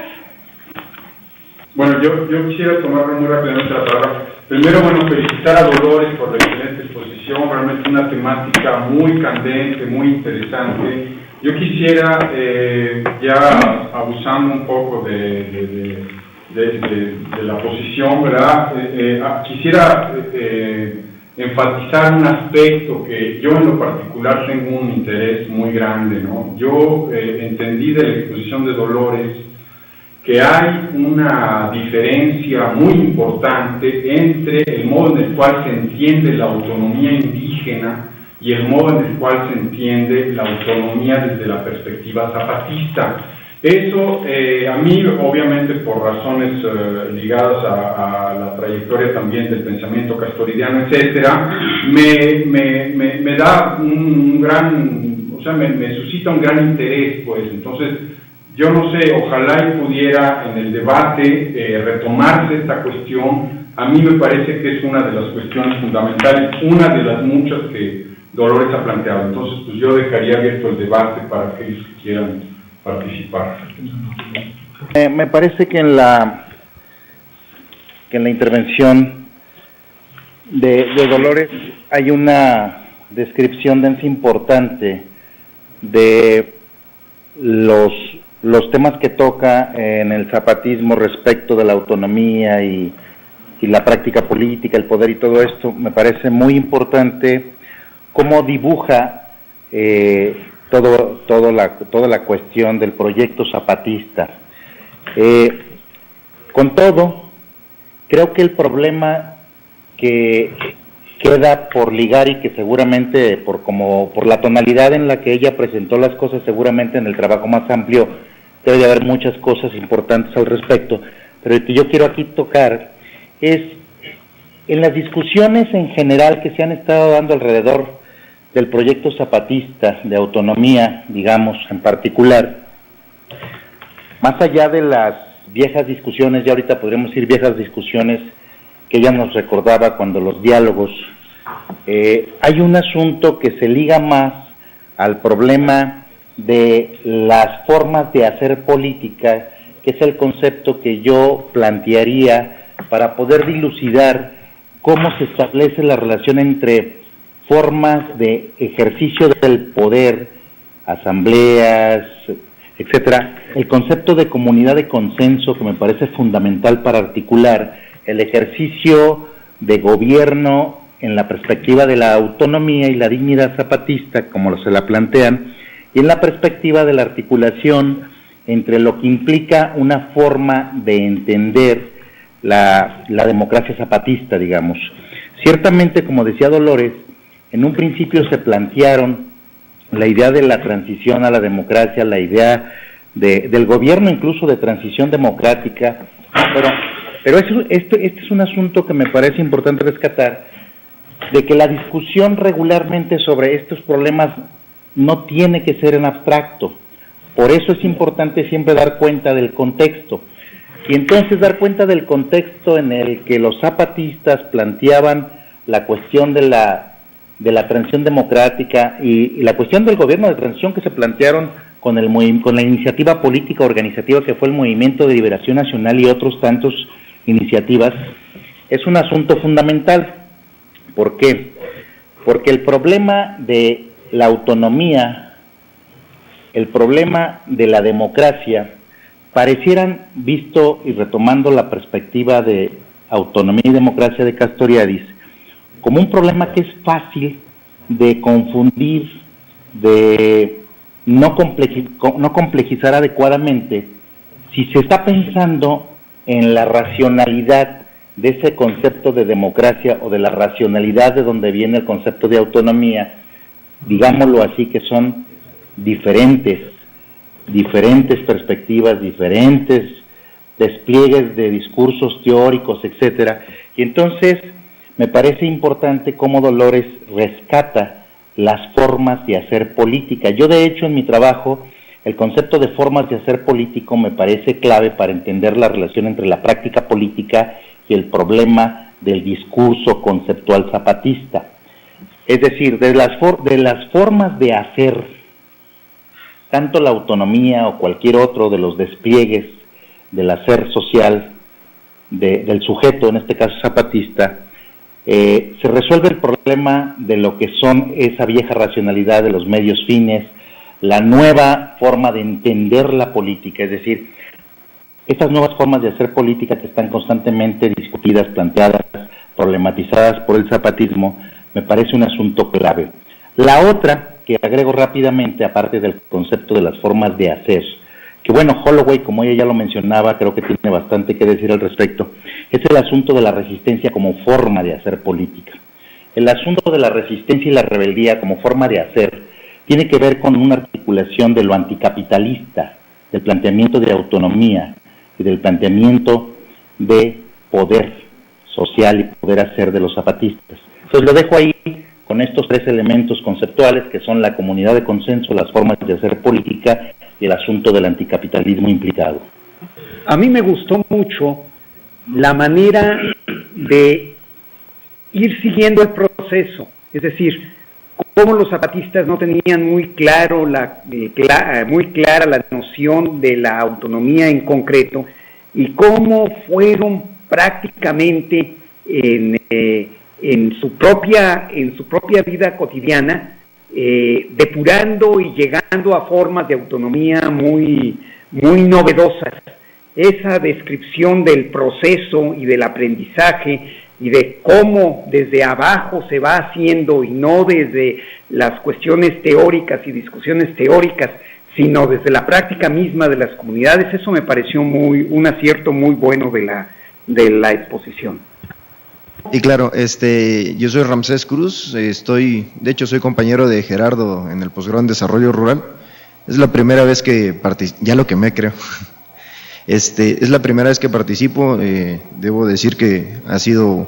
Bueno, yo quisiera tomar muy rápidamente la palabra. Primero, felicitar a Dolores por la excelente exposición, realmente una temática muy candente, muy interesante. Yo quisiera, ya abusando un poco de la posición, ¿verdad? Quisiera enfatizar un aspecto que yo en lo particular tengo un interés muy grande, ¿no? Yo entendí de la exposición de Dolores que hay una diferencia muy importante entre el modo en el cual se entiende la autonomía indígena y el modo en el cual se entiende la autonomía desde la perspectiva zapatista. Eso, a mí, obviamente, por razones ligadas a la trayectoria también del pensamiento castoridiano, etcétera, me da un gran, me suscita un gran interés, pues. Entonces, Yo no sé, ojalá y pudiera en el debate retomarse esta cuestión. A mí me parece que es una de las cuestiones fundamentales, una de las muchas que Dolores ha planteado. Entonces, pues yo dejaría abierto el debate para aquellos que quieran participar. Me parece que en la intervención de Dolores hay una descripción densa importante de los temas que toca en el zapatismo respecto de la autonomía y la práctica política, el poder y todo esto. Me parece muy importante cómo dibuja toda la cuestión del proyecto zapatista. Con todo, creo que el problema que queda por ligar y que seguramente por la tonalidad en la que ella presentó las cosas, seguramente en el trabajo más amplio debe de haber muchas cosas importantes al respecto, pero el que yo quiero aquí tocar es en las discusiones en general que se han estado dando alrededor del proyecto zapatista de autonomía, digamos, en particular, más allá de las viejas discusiones, ya ahorita podríamos decir viejas discusiones que ella nos recordaba cuando los diálogos, hay un asunto que se liga más al problema de las formas de hacer política, que es el concepto que yo plantearía para poder dilucidar cómo se establece la relación entre formas de ejercicio del poder, asambleas, etcétera, el concepto de comunidad de consenso que me parece fundamental para articular el ejercicio de gobierno en la perspectiva de la autonomía y la dignidad zapatista, como se la plantean, y en la perspectiva de la articulación entre lo que implica una forma de entender la democracia zapatista, digamos. Ciertamente, como decía Dolores, en un principio se plantearon la idea de la transición a la democracia, la idea del gobierno incluso de transición democrática, pero este es un asunto que me parece importante rescatar, de que la discusión regularmente sobre estos problemas no tiene que ser en abstracto. Por eso es importante siempre dar cuenta del contexto. Y entonces dar cuenta del contexto en el que los zapatistas planteaban la cuestión de la transición democrática y la cuestión del gobierno de transición que se plantearon con la iniciativa política organizativa que fue el Movimiento de Liberación Nacional y otros tantos iniciativas, es un asunto fundamental. ¿Por qué? Porque el problema de la autonomía, el problema de la democracia, parecieran, visto y retomando la perspectiva de autonomía y democracia de Castoriadis, como un problema que es fácil de confundir, de no complejizar adecuadamente, si se está pensando en la racionalidad de ese concepto de democracia o de la racionalidad de donde viene el concepto de autonomía, digámoslo así, que son diferentes perspectivas, diferentes despliegues de discursos teóricos, etcétera. Y entonces me parece importante cómo Dolores rescata las formas de hacer política. Yo, de hecho, en mi trabajo, el concepto de formas de hacer político me parece clave para entender la relación entre la práctica política y el problema del discurso conceptual zapatista. Es decir, de las formas de hacer, tanto la autonomía o cualquier otro de los despliegues del hacer social del sujeto, en este caso zapatista, se resuelve el problema de lo que son esa vieja racionalidad de los medios fines, la nueva forma de entender la política, es decir, estas nuevas formas de hacer política que están constantemente discutidas, planteadas, problematizadas por el zapatismo, me parece un asunto clave. La otra, que agrego rápidamente, aparte del concepto de las formas de hacer, que bueno, Holloway, como ella ya lo mencionaba, creo que tiene bastante que decir al respecto, es el asunto de la resistencia como forma de hacer política. El asunto de la resistencia y la rebeldía como forma de hacer tiene que ver con una articulación de lo anticapitalista, del planteamiento de autonomía y del planteamiento de poder social y poder hacer de los zapatistas. Entonces lo dejo ahí con estos tres elementos conceptuales que son la comunidad de consenso, las formas de hacer política el asunto del anticapitalismo implicado. A mí me gustó mucho la manera de ir siguiendo el proceso, es decir, cómo los zapatistas no tenían muy clara la noción de la autonomía en concreto y cómo fueron prácticamente en su propia vida cotidiana depurando y llegando a formas de autonomía muy novedosas. Esa descripción del proceso y del aprendizaje y de cómo desde abajo se va haciendo y no desde las cuestiones teóricas y discusiones teóricas, sino desde la práctica misma de las comunidades, eso me pareció un acierto muy bueno de la exposición. Y claro, yo soy Ramsés Cruz, de hecho soy compañero de Gerardo en el posgrado en Desarrollo Rural. Es la primera vez que participo, ya lo quemé creo. Es la primera vez que participo, debo decir que ha sido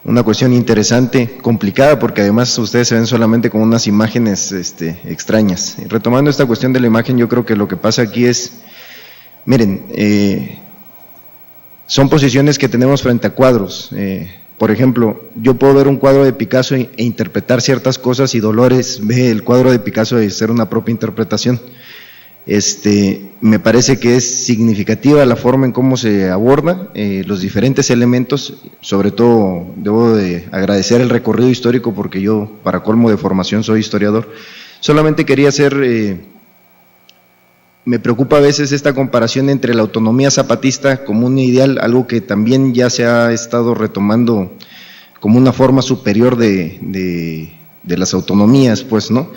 una cuestión interesante, complicada, porque además ustedes se ven solamente con unas imágenes extrañas. Retomando esta cuestión de la imagen, yo creo que lo que pasa aquí es, miren, son posiciones que tenemos frente a cuadros. Por ejemplo, yo puedo ver un cuadro de Picasso e interpretar ciertas cosas, y Dolores ve el cuadro de Picasso y hacer una propia interpretación. Me parece que es significativa la forma en cómo se aborda los diferentes elementos. Sobre todo debo de agradecer el recorrido histórico, porque yo, para colmo de formación, soy historiador. Solamente quería hacer, me preocupa a veces esta comparación entre la autonomía zapatista como un ideal, algo que también ya se ha estado retomando como una forma superior de las autonomías, pues, ¿no?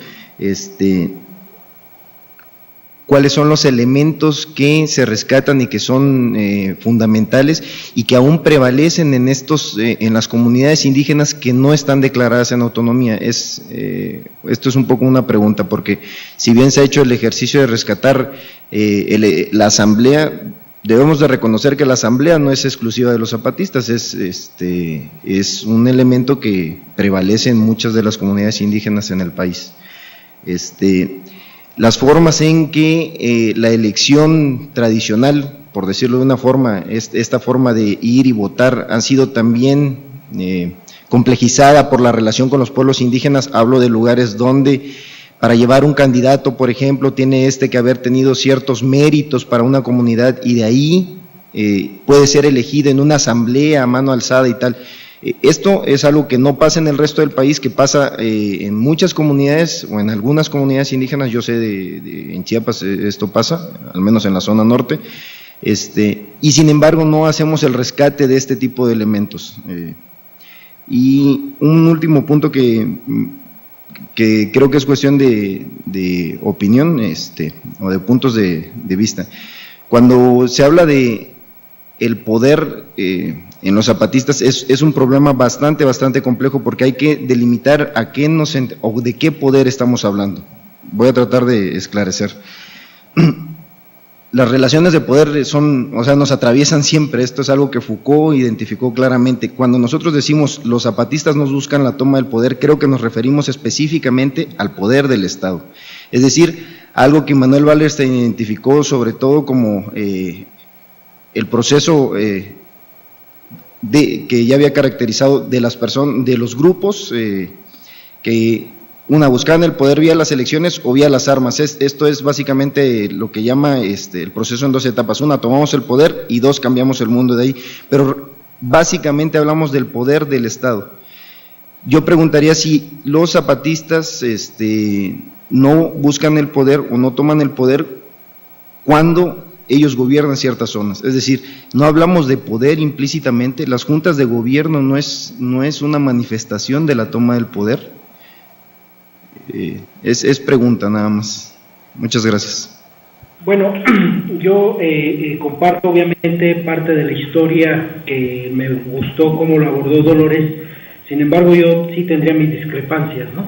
Cuáles son los elementos que se rescatan y que son fundamentales y que aún prevalecen en las comunidades indígenas que no están declaradas en autonomía. Esto es un poco una pregunta, porque si bien se ha hecho el ejercicio de rescatar la asamblea, debemos de reconocer que la asamblea no es exclusiva de los zapatistas, es un elemento que prevalece en muchas de las comunidades indígenas en el país. Las formas en que la elección tradicional, por decirlo de una forma, esta forma de ir y votar, han sido también complejizada por la relación con los pueblos indígenas. Hablo de lugares donde para llevar un candidato, por ejemplo, tiene que haber tenido ciertos méritos para una comunidad, y de ahí puede ser elegido en una asamblea a mano alzada y tal. Esto es algo que no pasa en el resto del país, que pasa en muchas comunidades o en algunas comunidades indígenas. Yo sé en Chiapas esto pasa, al menos en la zona norte, y sin embargo no hacemos el rescate de este tipo de elementos. Y un último punto que creo que es cuestión de opinión o de puntos de vista. Cuando se habla de el poder en los zapatistas, es un problema bastante complejo, porque hay que delimitar o de qué poder estamos hablando. Voy a tratar de esclarecer. Las relaciones de poder nos atraviesan siempre. Esto es algo que Foucault identificó claramente. Cuando nosotros decimos los zapatistas nos buscan la toma del poder, creo que nos referimos específicamente al poder del Estado. Es decir, algo que Manuel Wallerstein identificó sobre todo como el proceso que ya había caracterizado de las personas, de los grupos que buscaban el poder vía las elecciones o vía las armas. Esto es básicamente lo que llama el proceso en dos etapas. Una, tomamos el poder, y dos, cambiamos el mundo de ahí. Pero básicamente hablamos del poder del Estado. Yo preguntaría si los zapatistas no buscan el poder o no toman el poder cuando ellos gobiernan ciertas zonas. Es decir, no hablamos de poder implícitamente. Las juntas de gobierno no es una manifestación de la toma del poder. Es pregunta nada más. Muchas gracias. Bueno, yo comparto obviamente parte de la historia, que me gustó cómo lo abordó Dolores. Sin embargo, yo sí tendría mis discrepancias, ¿no?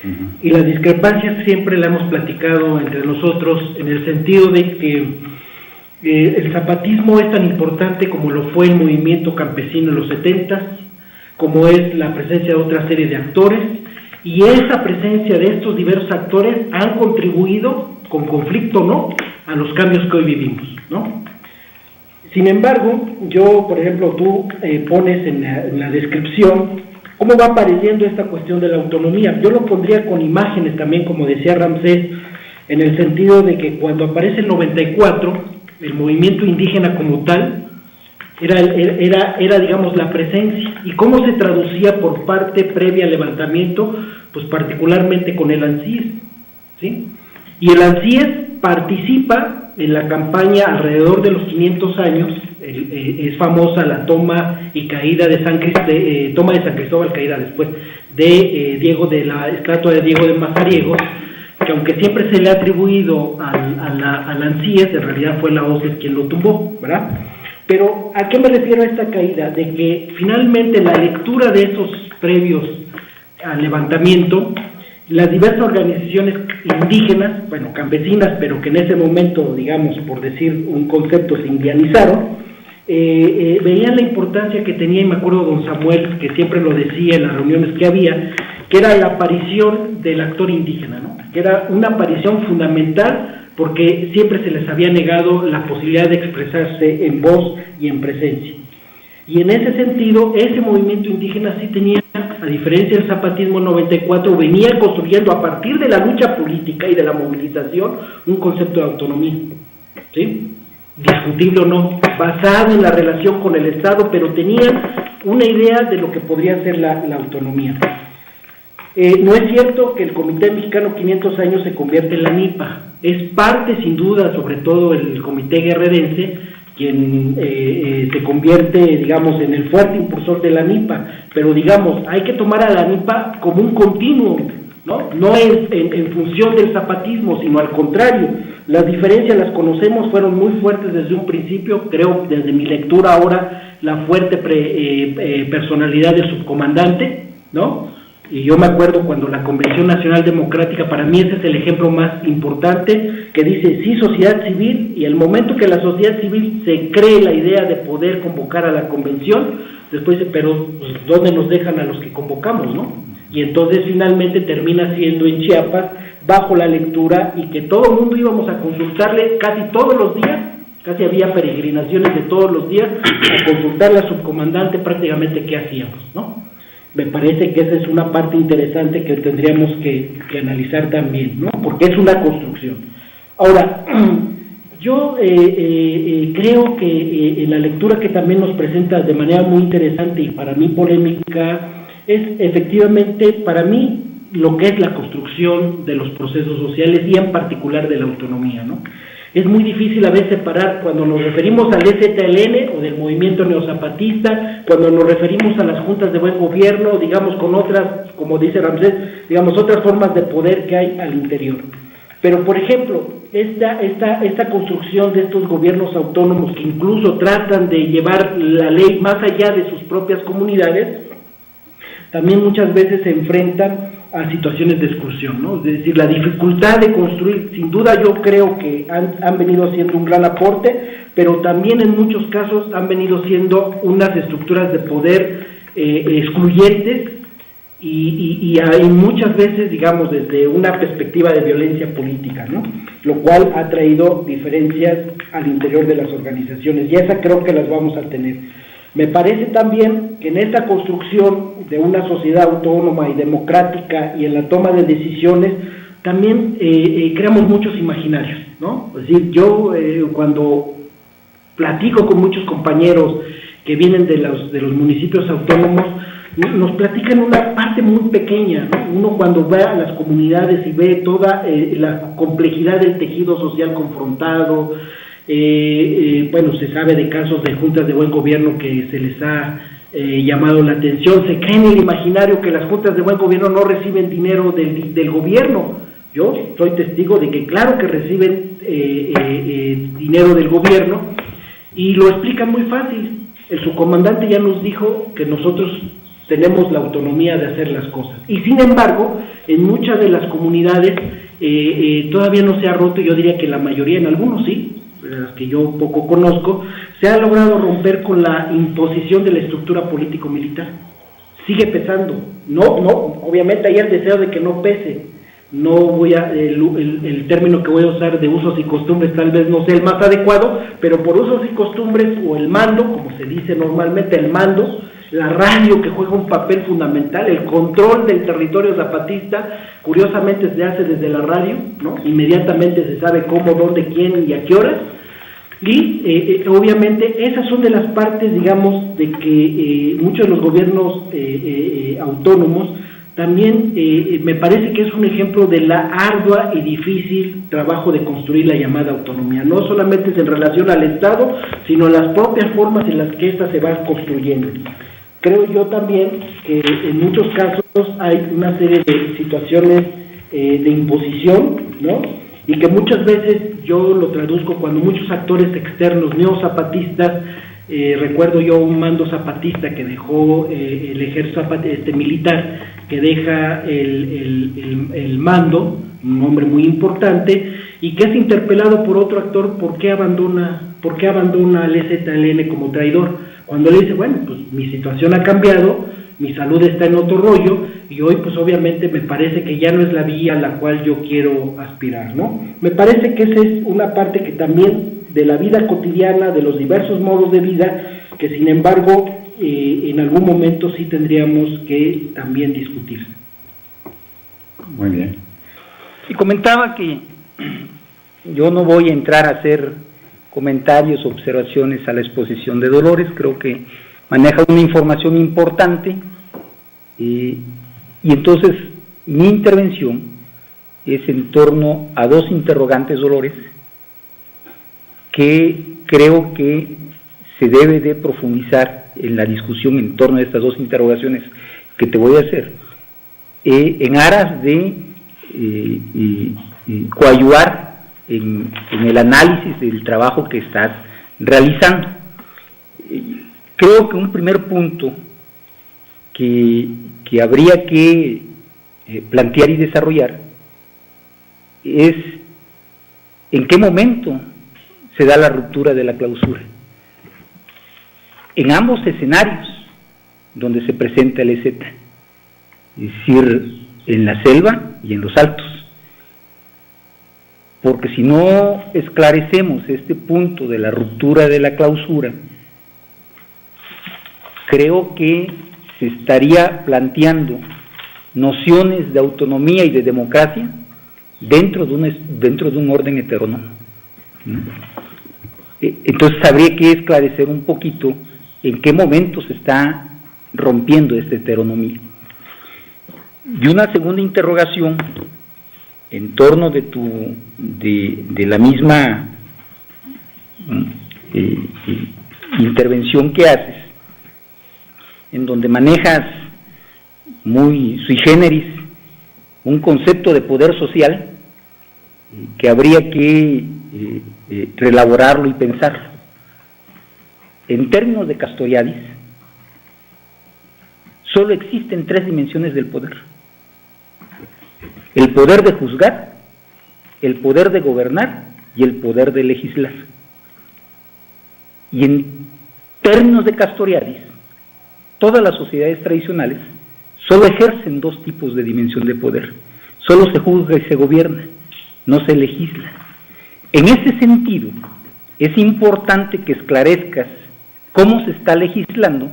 Uh-huh. Y las discrepancias siempre la hemos platicado entre nosotros, en el sentido de que el zapatismo es tan importante como lo fue el movimiento campesino en los 70s, como es la presencia de otra serie de actores, y esa presencia de estos diversos actores han contribuido con conflicto no, a los cambios que hoy vivimos, ¿no? Sin embargo, yo, por ejemplo, tú pones en la descripción cómo va apareciendo esta cuestión de la autonomía. Yo lo pondría con imágenes también, como decía Ramsés, en el sentido de que cuando aparece el 94, el movimiento indígena como tal, era digamos, la presencia. ¿Y cómo se traducía por parte previa al levantamiento? Pues particularmente con el ANSÍES, ¿sí? Y el ANSÍES participa en la campaña alrededor de los 500 años, es famosa la toma y caída de toma de San Cristóbal, caída después de la estatua de Diego de Mazariegos, que aunque siempre se le ha atribuido al ANSÍES, en realidad fue la OCES quien lo tumbó, ¿verdad? Pero, ¿a qué me refiero a esta caída? De que finalmente la lectura de esos previos al levantamiento, las diversas organizaciones indígenas, bueno, campesinas, pero que en ese momento, digamos, por decir un concepto, se indianizaron, veían la importancia que tenía, y me acuerdo don Samuel, que siempre lo decía en las reuniones que había, que era la aparición del actor indígena, ¿no? Que era una aparición fundamental, porque siempre se les había negado la posibilidad de expresarse en voz y en presencia. Y en ese sentido, ese movimiento indígena sí tenía, a diferencia del zapatismo 94, venía construyendo a partir de la lucha política y de la movilización un concepto de autonomía, ¿sí? Discutible o no, basado en la relación con el Estado, pero tenía una idea de lo que podría ser la autonomía. No es cierto que el Comité Mexicano 500 años se convierte en la NIPA, es parte sin duda, sobre todo el Comité Guerrerense, quien se convierte, digamos, en el fuerte impulsor de la NIPA, pero digamos, hay que tomar a la NIPA como un continuo, no es en función del zapatismo, sino al contrario, las diferencias las conocemos, fueron muy fuertes desde un principio, creo desde mi lectura ahora, la fuerte personalidad del subcomandante, ¿no? Y yo me acuerdo cuando la Convención Nacional Democrática, para mí ese es el ejemplo más importante, que dice sí sociedad civil, y el momento que la sociedad civil se cree la idea de poder convocar a la convención, después dice, pero pues, ¿dónde nos dejan a los que convocamos, no? Y entonces finalmente termina siendo en Chiapas, bajo la lectura, y que todo el mundo íbamos a consultarle casi todos los días, casi había peregrinaciones de todos los días, a consultarle al subcomandante prácticamente qué hacíamos, ¿no? Me parece que esa es una parte interesante que tendríamos que analizar también, ¿no? Porque es una construcción. Ahora, yo creo que en la lectura que también nos presenta de manera muy interesante y para mí polémica, es efectivamente para mí lo que es la construcción de los procesos sociales y en particular de la autonomía, ¿no? Es muy difícil a veces separar cuando nos referimos al EZLN o del movimiento neozapatista, cuando nos referimos a las juntas de buen gobierno, digamos con otras, como dice Ramsés, digamos otras formas de poder que hay al interior. Pero por ejemplo, esta construcción de estos gobiernos autónomos que incluso tratan de llevar la ley más allá de sus propias comunidades, también muchas veces se enfrentan a situaciones de exclusión, ¿no? Es decir, la dificultad de construir, sin duda yo creo que han venido haciendo un gran aporte, pero también en muchos casos han venido siendo unas estructuras de poder excluyentes y hay muchas veces, digamos, desde una perspectiva de violencia política, ¿no? Lo cual ha traído diferencias al interior de las organizaciones y esa creo que las vamos a tener. Me parece también que en esta construcción de una sociedad autónoma y democrática y en la toma de decisiones también creamos muchos imaginarios, ¿no? Es decir, yo cuando platico con muchos compañeros que vienen de los municipios autónomos, nos platican una parte muy pequeña, ¿no? Uno cuando va a las comunidades y ve toda la complejidad del tejido social confrontado, bueno, se sabe de casos de juntas de buen gobierno que se les ha llamado la atención, se cree en el imaginario que las juntas de buen gobierno no reciben dinero del gobierno. Yo soy testigo de que claro que reciben dinero del gobierno y lo explican muy fácil. El subcomandante ya nos dijo que nosotros tenemos la autonomía de hacer las cosas y sin embargo en muchas de las comunidades todavía no se ha roto, yo diría que la mayoría, en algunos sí, las que yo poco conozco, se ha logrado romper con la imposición de la estructura político-militar. Sigue pesando, no, obviamente hay el deseo de que no pese, no voy a, el término que voy a usar de usos y costumbres tal vez no sea el más adecuado, pero por usos y costumbres, o el mando, como se dice normalmente, el mando, la radio, que juega un papel fundamental, el control del territorio zapatista, curiosamente se hace desde la radio, ¿no? Inmediatamente se sabe cómo, dónde, quién y a qué horas, y obviamente esas son de las partes, digamos, de que muchos de los gobiernos autónomos también me parece que es un ejemplo de la ardua y difícil trabajo de construir la llamada autonomía. No solamente es en relación al Estado, sino las propias formas en las que ésta se va construyendo. Creo yo también que en muchos casos hay una serie de situaciones de imposición, ¿no? Y que muchas veces yo lo traduzco cuando muchos actores externos neozapatistas, recuerdo yo un mando zapatista que dejó el ejército militar, que deja el mando, un hombre muy importante, y que es interpelado por otro actor, ¿por qué abandona al EZLN como traidor? Cuando le dice, bueno, pues mi situación ha cambiado, mi salud está en otro rollo, y hoy pues obviamente me parece que ya no es la vía a la cual yo quiero aspirar, ¿no? Me parece que esa es una parte que también de la vida cotidiana, de los diversos modos de vida, que sin embargo en algún momento sí tendríamos que también discutir. Muy bien. Y comentaba que yo no voy a entrar a hacer comentarios, observaciones a la exposición de Dolores, creo que maneja una información importante, y entonces mi intervención es en torno a dos interrogantes, Dolores, que creo que se debe de profundizar en la discusión en torno a estas dos interrogaciones que te voy a hacer, en aras de coadyuvar en el análisis del trabajo que estás realizando. Creo que un primer punto que habría que plantear y desarrollar es en qué momento se da la ruptura de la clausura. En ambos escenarios donde se presenta el EZ, es decir, en la selva y en los altos. Porque si no esclarecemos este punto de la ruptura de la clausura, creo que se estaría planteando nociones de autonomía y de democracia dentro de un orden heterónomo. Entonces habría que esclarecer un poquito en qué momento se está rompiendo esta heteronomía. Y una segunda interrogación en torno de la misma intervención que haces, en donde manejas muy sui generis un concepto de poder social que habría que reelaborarlo y pensarlo. En términos de Castoriadis, solo existen tres dimensiones del poder: el poder de juzgar, el poder de gobernar y el poder de legislar. Y en términos de Castoriadis, todas las sociedades tradicionales solo ejercen dos tipos de dimensión de poder: solo se juzga y se gobierna, no se legisla. En ese sentido, es importante que esclarezcas cómo se está legislando,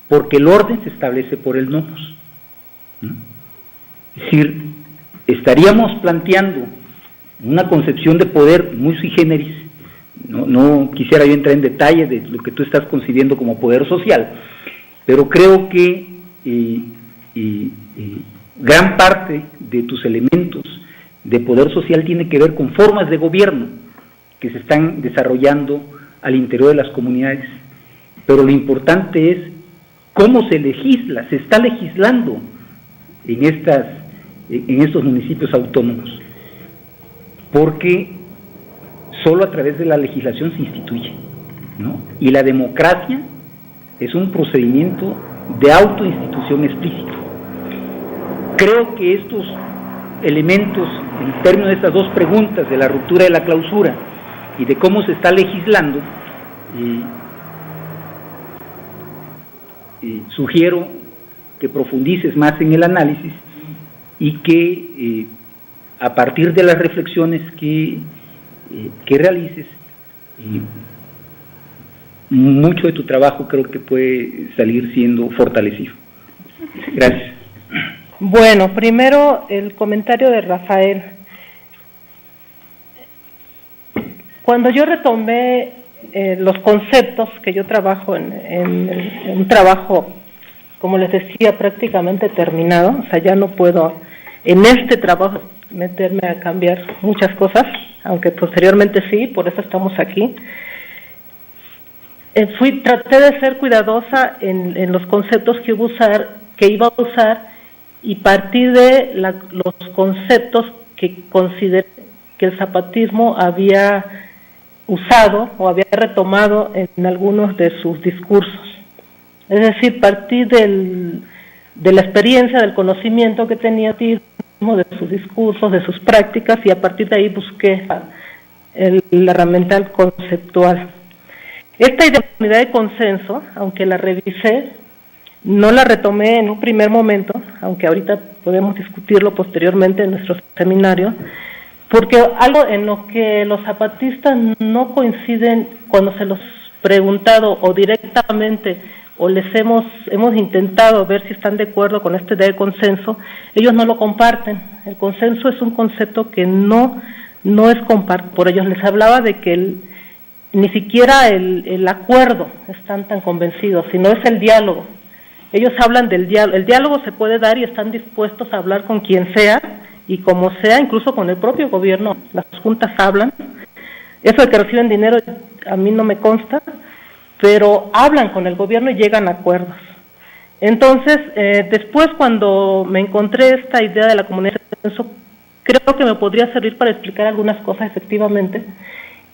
porque el orden se establece por el nomos. Es decir, estaríamos planteando una concepción de poder muy sui generis. No quisiera yo entrar en detalle de lo que tú estás concibiendo como poder social, pero creo que gran parte de tus elementos de poder social tiene que ver con formas de gobierno que se están desarrollando al interior de las comunidades, pero lo importante es cómo se legisla, se está legislando en estos municipios autónomos, porque solo a través de la legislación se instituye, ¿no? Y la democracia es un procedimiento de autoinstitución explícito. Creo que estos elementos, en términos de estas dos preguntas, de la ruptura de la clausura y de cómo se está legislando, sugiero que profundices más en el análisis y que a partir de las reflexiones que realices, mucho de tu trabajo creo que puede salir siendo fortalecido. Gracias. Bueno, primero el comentario de Rafael. Cuando yo retomé los conceptos que yo trabajo en un trabajo, como les decía, prácticamente terminado, o sea, ya no puedo en este trabajo meterme a cambiar muchas cosas, aunque posteriormente sí, por eso estamos aquí. Traté de ser cuidadosa en los conceptos que iba a usar y partir de los conceptos que consideré que el zapatismo había usado o había retomado en algunos de sus discursos. Es decir, partir de la experiencia, del conocimiento que tenía de sus discursos, de sus prácticas, y a partir de ahí busqué la herramienta conceptual. Esta idea de unidad de consenso, aunque la revisé, no la retomé en un primer momento, aunque ahorita podemos discutirlo posteriormente en nuestro seminario, porque algo en lo que los zapatistas no coinciden cuando se los preguntado o directamente o les hemos intentado ver si están de acuerdo con esta idea de consenso, ellos no lo comparten. El consenso es un concepto que no es compartido por ellos. Les hablaba de que ni siquiera el acuerdo están tan convencidos, sino es el diálogo. Ellos hablan del diálogo. El diálogo se puede dar y están dispuestos a hablar con quien sea y como sea, incluso con el propio gobierno. Las juntas hablan. Eso de que reciben dinero a mí no me consta, pero hablan con el gobierno y llegan a acuerdos. Entonces, después cuando me encontré esta idea de la comunidad de consenso, creo que me podría servir para explicar algunas cosas efectivamente,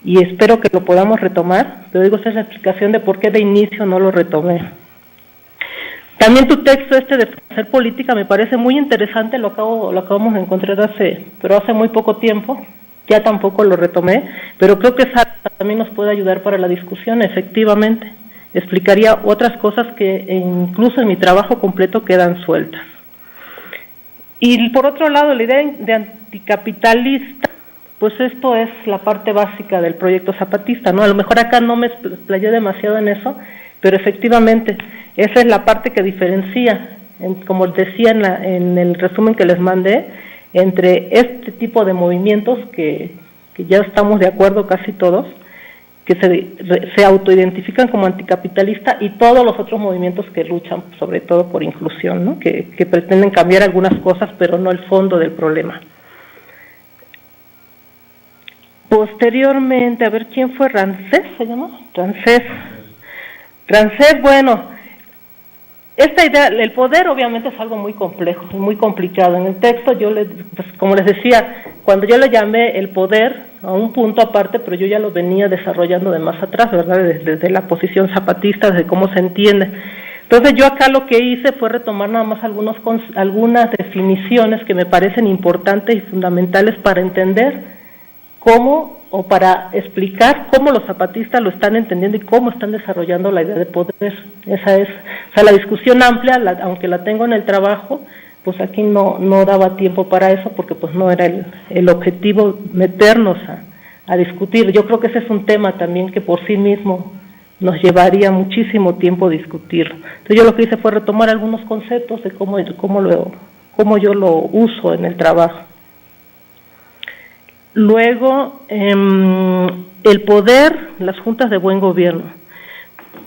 y espero que lo podamos retomar, pero digo, esa es la explicación de por qué de inicio no lo retomé. También tu texto de hacer política me parece muy interesante, lo acabamos de encontrar hace muy poco tiempo, ya tampoco lo retomé, pero creo que esa también nos puede ayudar para la discusión, efectivamente. Explicaría otras cosas que incluso en mi trabajo completo quedan sueltas. Y por otro lado, la idea de anticapitalista, pues esto es la parte básica del proyecto zapatista, ¿no? A lo mejor acá no me explayé demasiado en eso, pero efectivamente, esa es la parte que diferencia, como decía en el resumen que les mandé, entre este tipo de movimientos que ya estamos de acuerdo casi todos, que se autoidentifican como anticapitalista, y todos los otros movimientos que luchan sobre todo por inclusión, ¿no? que pretenden cambiar algunas cosas, pero no el fondo del problema. Posteriormente, a ver, ¿quién fue? ¿Rancés se llamó? Rancés, bueno, esta idea, el poder obviamente es algo muy complejo y muy complicado. En el texto pues, como les decía, cuando yo le llamé el poder a un punto aparte, pero yo ya lo venía desarrollando de más atrás, ¿verdad? Desde la posición zapatista, desde cómo se entiende. Entonces yo acá lo que hice fue retomar nada más algunas definiciones que me parecen importantes y fundamentales para entender cómo, o para explicar cómo los zapatistas lo están entendiendo y cómo están desarrollando la idea de poder. Esa es, o sea, la discusión amplia, aunque la tengo en el trabajo, pues aquí no daba tiempo para eso, porque pues no era el objetivo meternos a discutir. Yo creo que ese es un tema también que por sí mismo nos llevaría muchísimo tiempo discutirlo. Entonces yo lo que hice fue retomar algunos conceptos de cómo yo lo uso en el trabajo. Luego, el poder, las juntas de buen gobierno.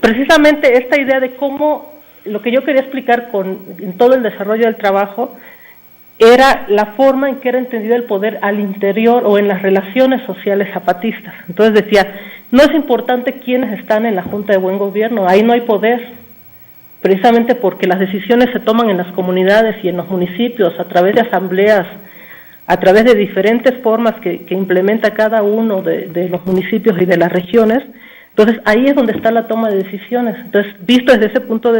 Precisamente esta idea de cómo, lo que yo quería explicar en todo el desarrollo del trabajo, era la forma en que era entendido el poder al interior o en las relaciones sociales zapatistas. Entonces decía, no es importante quiénes están en la junta de buen gobierno, ahí no hay poder, precisamente porque las decisiones se toman en las comunidades y en los municipios, a través de asambleas, a través de diferentes formas que implementa cada uno de los municipios y de las regiones. Entonces ahí es donde está la toma de decisiones. Entonces, visto desde ese punto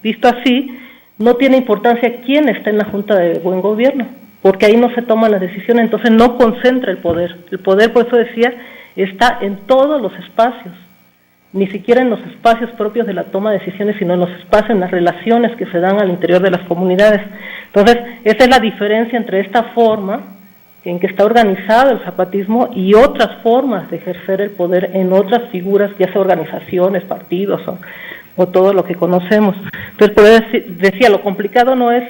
visto así, no tiene importancia quién está en la Junta de Buen Gobierno, porque ahí no se toman las decisiones, entonces no concentra el poder. El poder, por eso decía, está en todos los espacios, ni siquiera en los espacios propios de la toma de decisiones, sino en los espacios, en las relaciones que se dan al interior de las comunidades. Entonces, esa es la diferencia entre esta forma en que está organizado el zapatismo y otras formas de ejercer el poder en otras figuras, ya sea organizaciones, partidos o todo lo que conocemos. Entonces, por eso decía, lo complicado no es,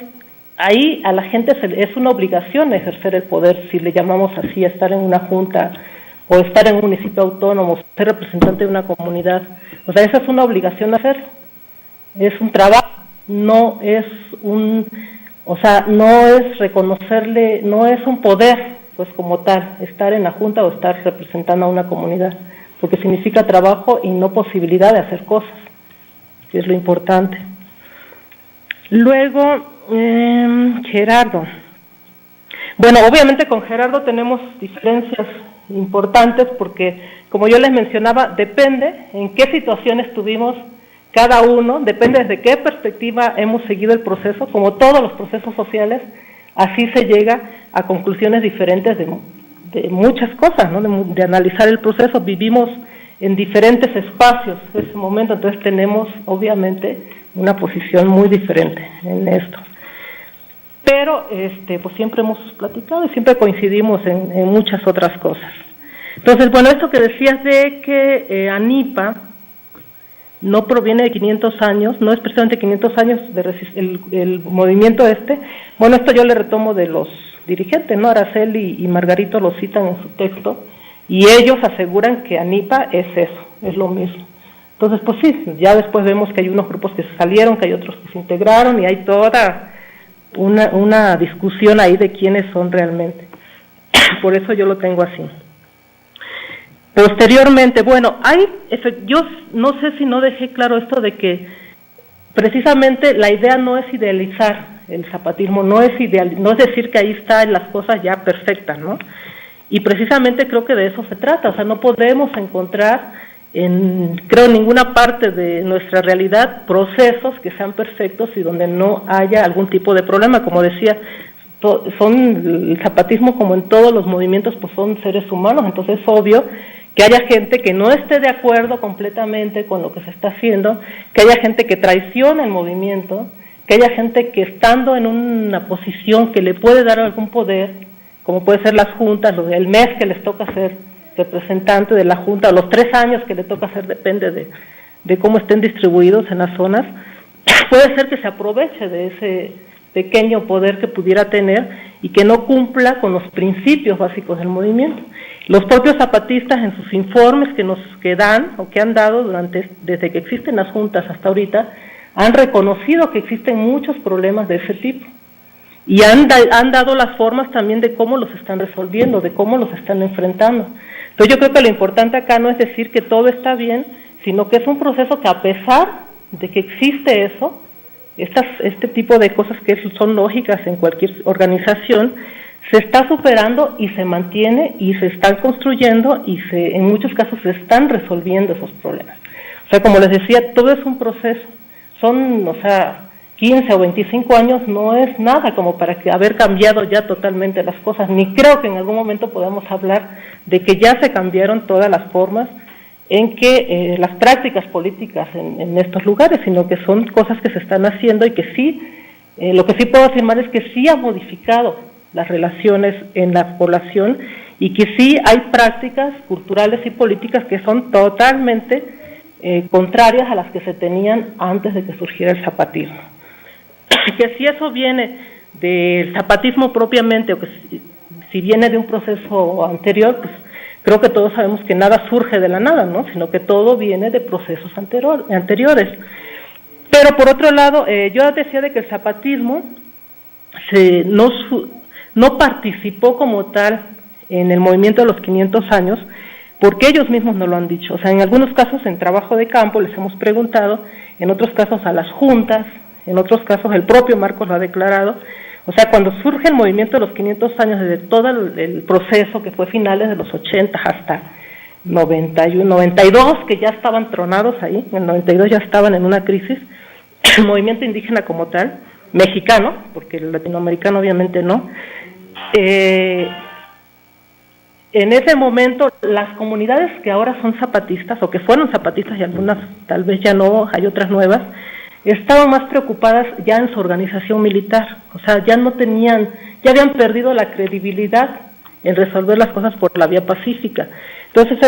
ahí a la gente es una obligación ejercer el poder, si le llamamos así, estar en una junta o estar en un municipio autónomo, ser representante de una comunidad. O sea, esa es una obligación hacer, es un trabajo, no es no es reconocerle, no es un poder, pues como tal, estar en la junta o estar representando a una comunidad, porque significa trabajo y no posibilidad de hacer cosas, que es lo importante. Luego, Gerardo. Bueno, obviamente con Gerardo tenemos diferencias importantes porque, como yo les mencionaba, depende en qué situación estuvimos cada uno, depende desde qué perspectiva hemos seguido el proceso, como todos los procesos sociales, así se llega a conclusiones diferentes de muchas cosas, ¿no? De analizar el proceso. Vivimos en diferentes espacios en ese momento, entonces tenemos obviamente una posición muy diferente en esto. Pero pues siempre hemos platicado y siempre coincidimos en muchas otras cosas. Entonces, bueno, esto que decías de que ANIPA no proviene de 500 años, no es precisamente 500 años el movimiento bueno, esto yo le retomo de los dirigentes, ¿no? Araceli y Margarito lo citan en su texto, y ellos aseguran que ANIPA es eso, es lo mismo. Entonces, pues sí, ya después vemos que hay unos grupos que se salieron, que hay otros que se integraron, y hay toda una discusión ahí de quiénes son realmente. Por eso yo lo tengo así. Posteriormente, bueno, yo no sé si no dejé claro esto de que precisamente la idea no es idealizar el zapatismo, no es decir que ahí están las cosas ya perfectas, ¿no? Y precisamente creo que de eso se trata, o sea, no podemos encontrar en ninguna parte de nuestra realidad procesos que sean perfectos y donde no haya algún tipo de problema. Como decía, el zapatismo, como en todos los movimientos, pues son seres humanos, entonces es obvio que haya gente que no esté de acuerdo completamente con lo que se está haciendo, que haya gente que traiciona el movimiento, que haya gente que estando en una posición que le puede dar algún poder, como puede ser las juntas, el mes que les toca ser representante de la junta, o los 3 años que le toca hacer, depende de cómo estén distribuidos en las zonas, puede ser que se aproveche de ese pequeño poder que pudiera tener y que no cumpla con los principios básicos del movimiento. Los propios zapatistas en sus informes que dan o que han dado desde que existen las juntas hasta ahorita, han reconocido que existen muchos problemas de ese tipo y han dado las formas también de cómo los están resolviendo, de cómo los están enfrentando. Entonces yo creo que lo importante acá no es decir que todo está bien, sino que es un proceso que, a pesar de que existe eso, este tipo de cosas que son lógicas en cualquier organización, se está superando y se mantiene y se están construyendo y en muchos casos se están resolviendo esos problemas. O sea, como les decía, todo es un proceso. 15 o 25 años no es nada como para haber cambiado ya totalmente las cosas, ni creo que en algún momento podamos hablar de que ya se cambiaron todas las formas en que las prácticas políticas en estos lugares, sino que son cosas que se están haciendo y que sí, lo que sí puedo afirmar es que sí ha modificado las relaciones en la población y que sí hay prácticas culturales y políticas que son totalmente contrarias a las que se tenían antes de que surgiera el zapatismo. Que si eso viene del zapatismo propiamente o que si viene de un proceso anterior, pues creo que todos sabemos que nada surge de la nada, ¿no? Sino que todo viene de procesos anteriores. Pero por otro lado, yo decía de que el zapatismo no participó como tal en el movimiento de los 500 años, porque ellos mismos no lo han dicho. O sea, en algunos casos en trabajo de campo les hemos preguntado, en otros casos a las juntas, en otros casos el propio Marcos lo ha declarado. O sea, cuando surge el movimiento de los 500 años, desde todo el proceso que fue finales de los 80 hasta 91, 92, que ya estaban tronados ahí, en el 92 ya estaban en una crisis, el movimiento indígena como tal, mexicano, porque el latinoamericano obviamente no, en ese momento las comunidades que ahora son zapatistas, o que fueron zapatistas y algunas tal vez ya no, hay otras nuevas, estaban más preocupadas ya en su organización militar, o sea, ya habían perdido la credibilidad en resolver las cosas por la vía pacífica. Entonces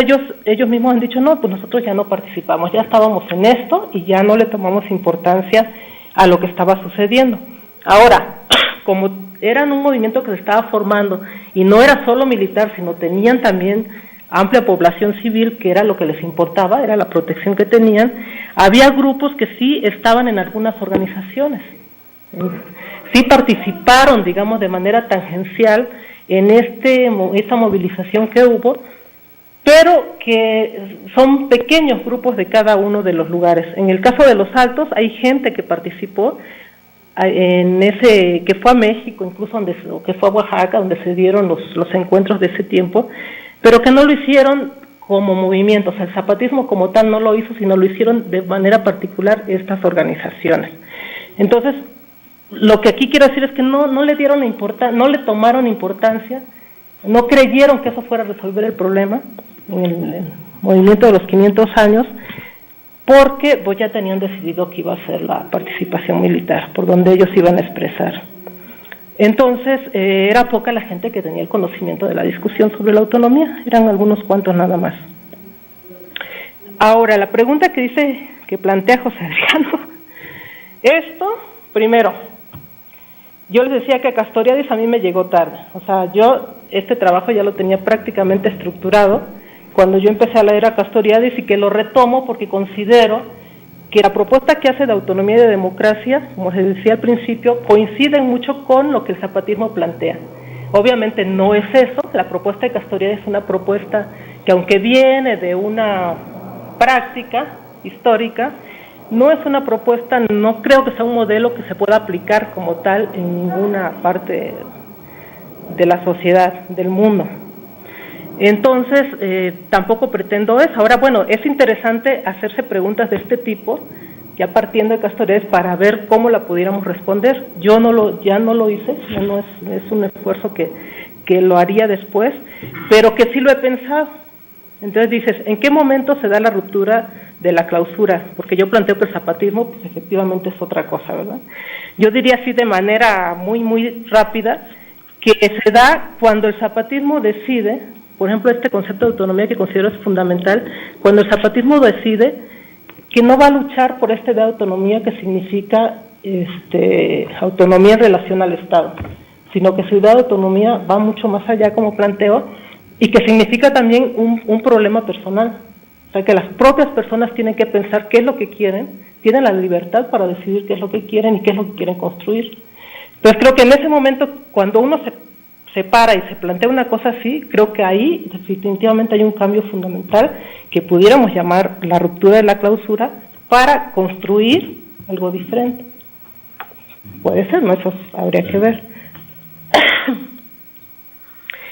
ellos mismos han dicho, no, pues nosotros ya no participamos, ya estábamos en esto y ya no le tomamos importancia a lo que estaba sucediendo. Ahora, como eran un movimiento que se estaba formando y no era solo militar, sino tenían también amplia población civil, que era lo que les importaba, era la protección que tenían, había grupos que sí estaban en algunas organizaciones, sí participaron, digamos, de manera tangencial en esta movilización que hubo, pero que son pequeños grupos de cada uno de los lugares. En el caso de Los Altos hay gente que participó que fue a México, incluso que fue a Oaxaca, donde se dieron los encuentros de ese tiempo, pero que no lo hicieron como movimiento, o sea, el zapatismo como tal no lo hizo, sino lo hicieron de manera particular estas organizaciones. Entonces, lo que aquí quiero decir es que no le dieron no le tomaron importancia, no creyeron que eso fuera a resolver el problema en el movimiento de los 500 años, porque pues ya tenían decidido que iba a ser la participación militar, por donde ellos iban a expresar. Entonces, era poca la gente que tenía el conocimiento de la discusión sobre la autonomía, eran algunos cuantos nada más. Ahora, la pregunta que plantea José Adriano, esto, primero, yo les decía que Castoriadis a mí me llegó tarde, o sea, yo este trabajo ya lo tenía prácticamente estructurado cuando yo empecé a leer a Castoriadis y que lo retomo porque considero que la propuesta que hace de autonomía y de democracia, como se decía al principio, coincide mucho con lo que el zapatismo plantea. Obviamente no es eso, la propuesta de Castoriadis es una propuesta que aunque viene de una práctica histórica, no es una propuesta, no creo que sea un modelo que se pueda aplicar como tal en ninguna parte de la sociedad, del mundo. Entonces, tampoco pretendo eso. Ahora, bueno, es interesante hacerse preguntas de este tipo, ya partiendo de Castoriadis, para ver cómo la pudiéramos responder. Yo ya no lo hice, es un esfuerzo que lo haría después, pero que sí lo he pensado. Entonces dices, ¿en qué momento se da la ruptura de la clausura? Porque yo planteo que el zapatismo, pues efectivamente es otra cosa, ¿verdad? Yo diría así de manera muy, muy rápida, que se da cuando el zapatismo decide, por ejemplo, este concepto de autonomía que considero es fundamental, cuando el zapatismo decide que no va a luchar por esta idea de autonomía que significa autonomía en relación al Estado, sino que su idea de autonomía va mucho más allá, como planteo, y que significa también un problema personal. O sea, que las propias personas tienen que pensar qué es lo que quieren, tienen la libertad para decidir qué es lo que quieren y qué es lo que quieren construir. Entonces creo que en ese momento, cuando uno se para y se plantea una cosa así, creo que ahí definitivamente hay un cambio fundamental que pudiéramos llamar la ruptura de la clausura para construir algo diferente. Puede ser, ¿no? Eso habría que ver.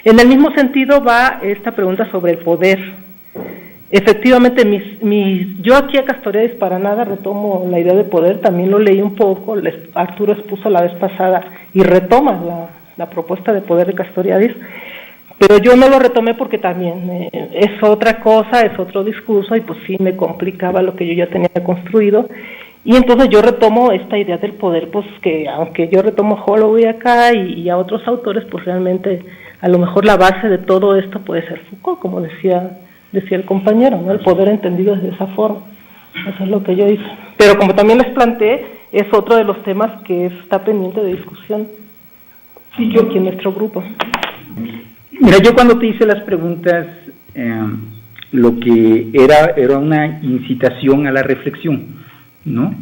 En el mismo sentido va esta pregunta sobre el poder. Efectivamente, yo aquí a Castoriadis para nada retomo la idea de poder, también lo leí un poco, Arturo expuso la vez pasada y retoma la propuesta de poder de Castoriadis, pero yo no lo retomé porque también es otra cosa, es otro discurso y pues sí me complicaba lo que yo ya tenía construido, y entonces yo retomo esta idea del poder, pues que aunque yo retomo Holloway acá y a otros autores, pues realmente a lo mejor la base de todo esto puede ser Foucault, como decía el compañero, ¿no? El poder entendido desde esa forma. Eso es lo que yo hice. Pero como también les planteé, es otro de los temas que está pendiente de discusión aquí en nuestro grupo. Mira, yo cuando te hice las preguntas, lo que era una incitación a la reflexión, ¿no?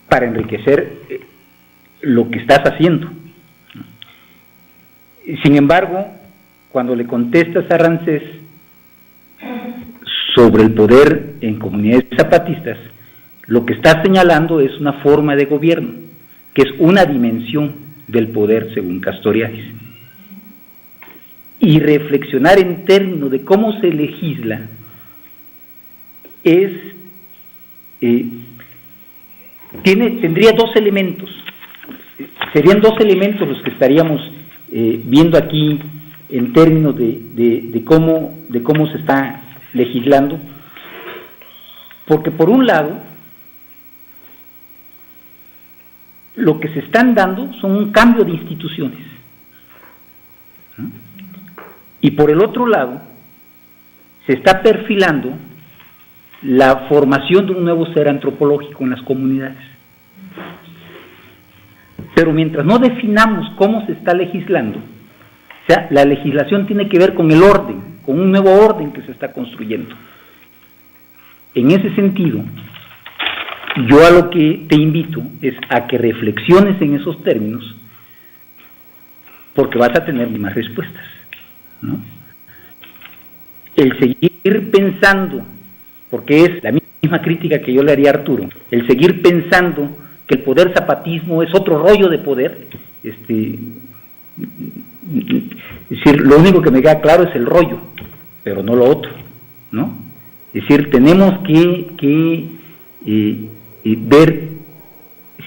Para enriquecer lo que estás haciendo. Sin embargo, cuando le contestas a Rancés sobre el poder en comunidades zapatistas, lo que está señalando es una forma de gobierno, que es una dimensión del poder según Castoriadis. Y reflexionar en términos de cómo se legisla tendría dos elementos, serían dos elementos los que estaríamos viendo aquí en términos de cómo se está legislando, porque por un lado, lo que se están dando son un cambio de instituciones, ¿no? Y por el otro lado, se está perfilando la formación de un nuevo ser antropológico en las comunidades. Pero mientras no definamos cómo se está legislando, o sea, la legislación tiene que ver con el orden, con un nuevo orden que se está construyendo. En ese sentido, yo a lo que te invito es a que reflexiones en esos términos, porque vas a tener más respuestas, ¿no? El seguir pensando, porque es la misma crítica que yo le haría a Arturo, el seguir pensando que el poder zapatismo es otro rollo de poder, es decir, lo único que me queda claro es el rollo, pero no lo otro, ¿no? Es decir, tenemos que ver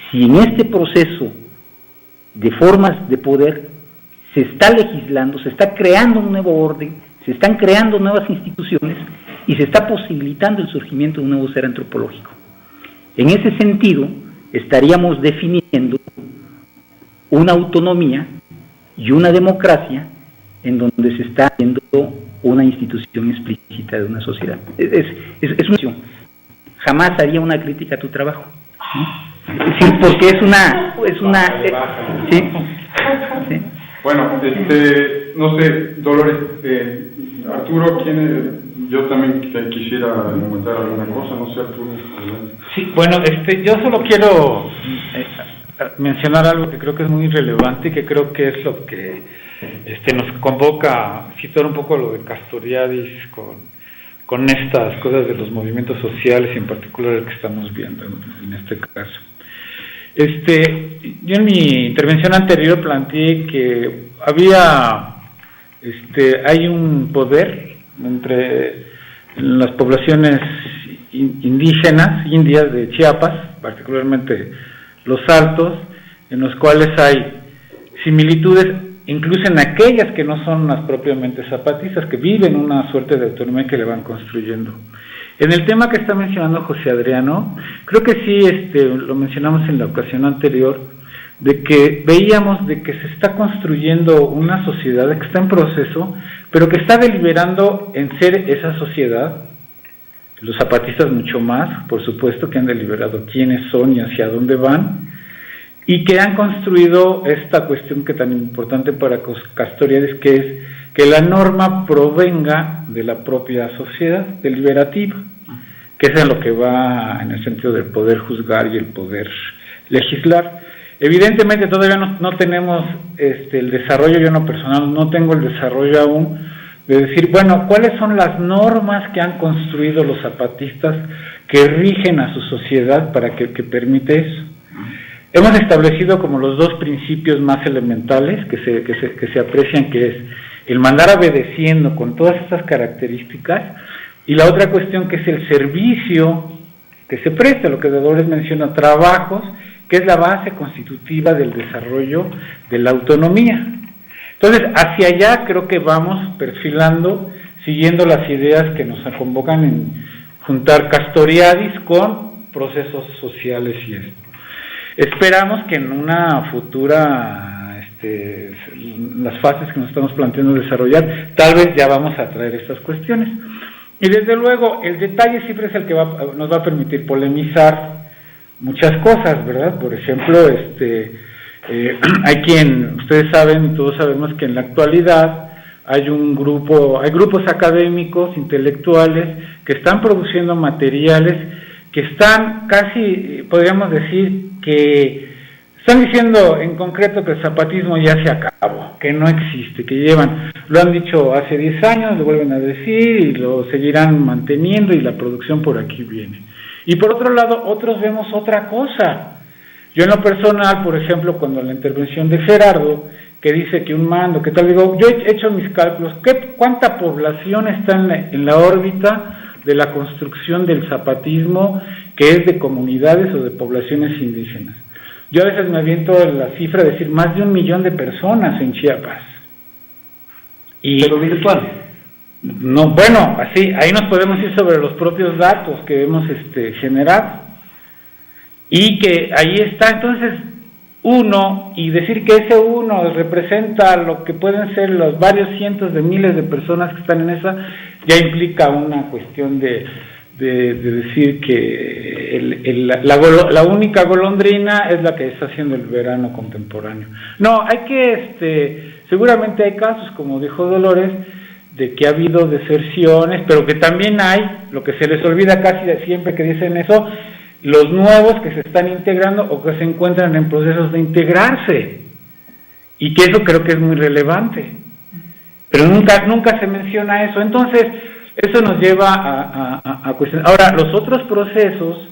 si en este proceso de formas de poder se está legislando, se está creando un nuevo orden, se están creando nuevas instituciones y se está posibilitando el surgimiento de un nuevo ser antropológico. En ese sentido, estaríamos definiendo una autonomía y una democracia en donde se está haciendo una institución explícita de una sociedad. Es una cuestión. Jamás haría una crítica a tu trabajo, ¿no? Sí, porque es una sí, sí. Bueno, no sé, Dolores, Arturo, yo también quisiera comentar alguna cosa, no sé, Arturo. Sí, bueno, yo solo quiero mencionar algo que creo que es muy relevante y que creo que es lo que nos convoca a situar un poco lo de Castoriadis con estas cosas de los movimientos sociales y en particular el que estamos viendo en este caso. Yo en mi intervención anterior planteé que hay un poder entre las poblaciones indígenas, indias de Chiapas, particularmente los Altos, en los cuales hay similitudes, incluso en aquellas que no son las propiamente zapatistas, que viven una suerte de autonomía que le van construyendo. En el tema que está mencionando José Adriano, creo que sí, lo mencionamos en la ocasión anterior, de que veíamos de que se está construyendo una sociedad que está en proceso, pero que está deliberando en ser esa sociedad. Los zapatistas mucho más, por supuesto, que han deliberado quiénes son y hacia dónde van, y que han construido esta cuestión que tan importante para Castoriadis, que es que la norma provenga de la propia sociedad deliberativa, que es en lo que va en el sentido del poder juzgar y el poder legislar. Evidentemente todavía no tenemos el desarrollo, yo en lo personal no tengo el desarrollo aún, de decir, bueno, ¿cuáles son las normas que han construido los zapatistas que rigen a su sociedad para que permite eso? Hemos establecido como los dos principios más elementales que se aprecian, que es el mandar obedeciendo con todas estas características, y la otra cuestión que es el servicio que se presta, lo que Dolores menciona, trabajos, que es la base constitutiva del desarrollo de la autonomía. Entonces, hacia allá creo que vamos perfilando, siguiendo las ideas que nos convocan en juntar Castoriadis con procesos sociales y esto. Esperamos que en una futura, las fases que nos estamos planteando desarrollar, tal vez ya vamos a traer estas cuestiones. Y desde luego, el detalle siempre es el que nos va a permitir polemizar muchas cosas, ¿verdad? Por ejemplo, hay ustedes saben, todos sabemos que en la actualidad hay grupos académicos, intelectuales, que están produciendo materiales que están casi, podríamos decir, que están diciendo en concreto que el zapatismo ya se acabó, que no existe, lo han dicho hace 10 años, lo vuelven a decir y lo seguirán manteniendo y la producción por aquí viene. Y por otro lado, otros vemos otra cosa. Yo en lo personal, por ejemplo, cuando la intervención de Gerardo, que dice que un mando, que tal, digo, yo he hecho mis cálculos, ¿cuánta población está en la órbita de la construcción del zapatismo, que es de comunidades o de poblaciones indígenas? Yo a veces me aviento la cifra de decir más de 1 millón de personas en Chiapas. pero virtual. No, bueno, así, ahí nos podemos ir sobre los propios datos que hemos generado. Y que ahí está, entonces, uno, y decir que ese uno representa lo que pueden ser los varios cientos de miles de personas que están en esa, ya implica una cuestión de decir que la única golondrina es la que está haciendo el verano contemporáneo. No, hay que, seguramente hay casos, como dijo Dolores, de que ha habido deserciones, pero que también hay, lo que se les olvida casi siempre que dicen eso, los nuevos que se están integrando o que se encuentran en procesos de integrarse, y que eso creo que es muy relevante, pero nunca se menciona eso. Entonces eso nos lleva a cuestionar. Ahora, los otros procesos,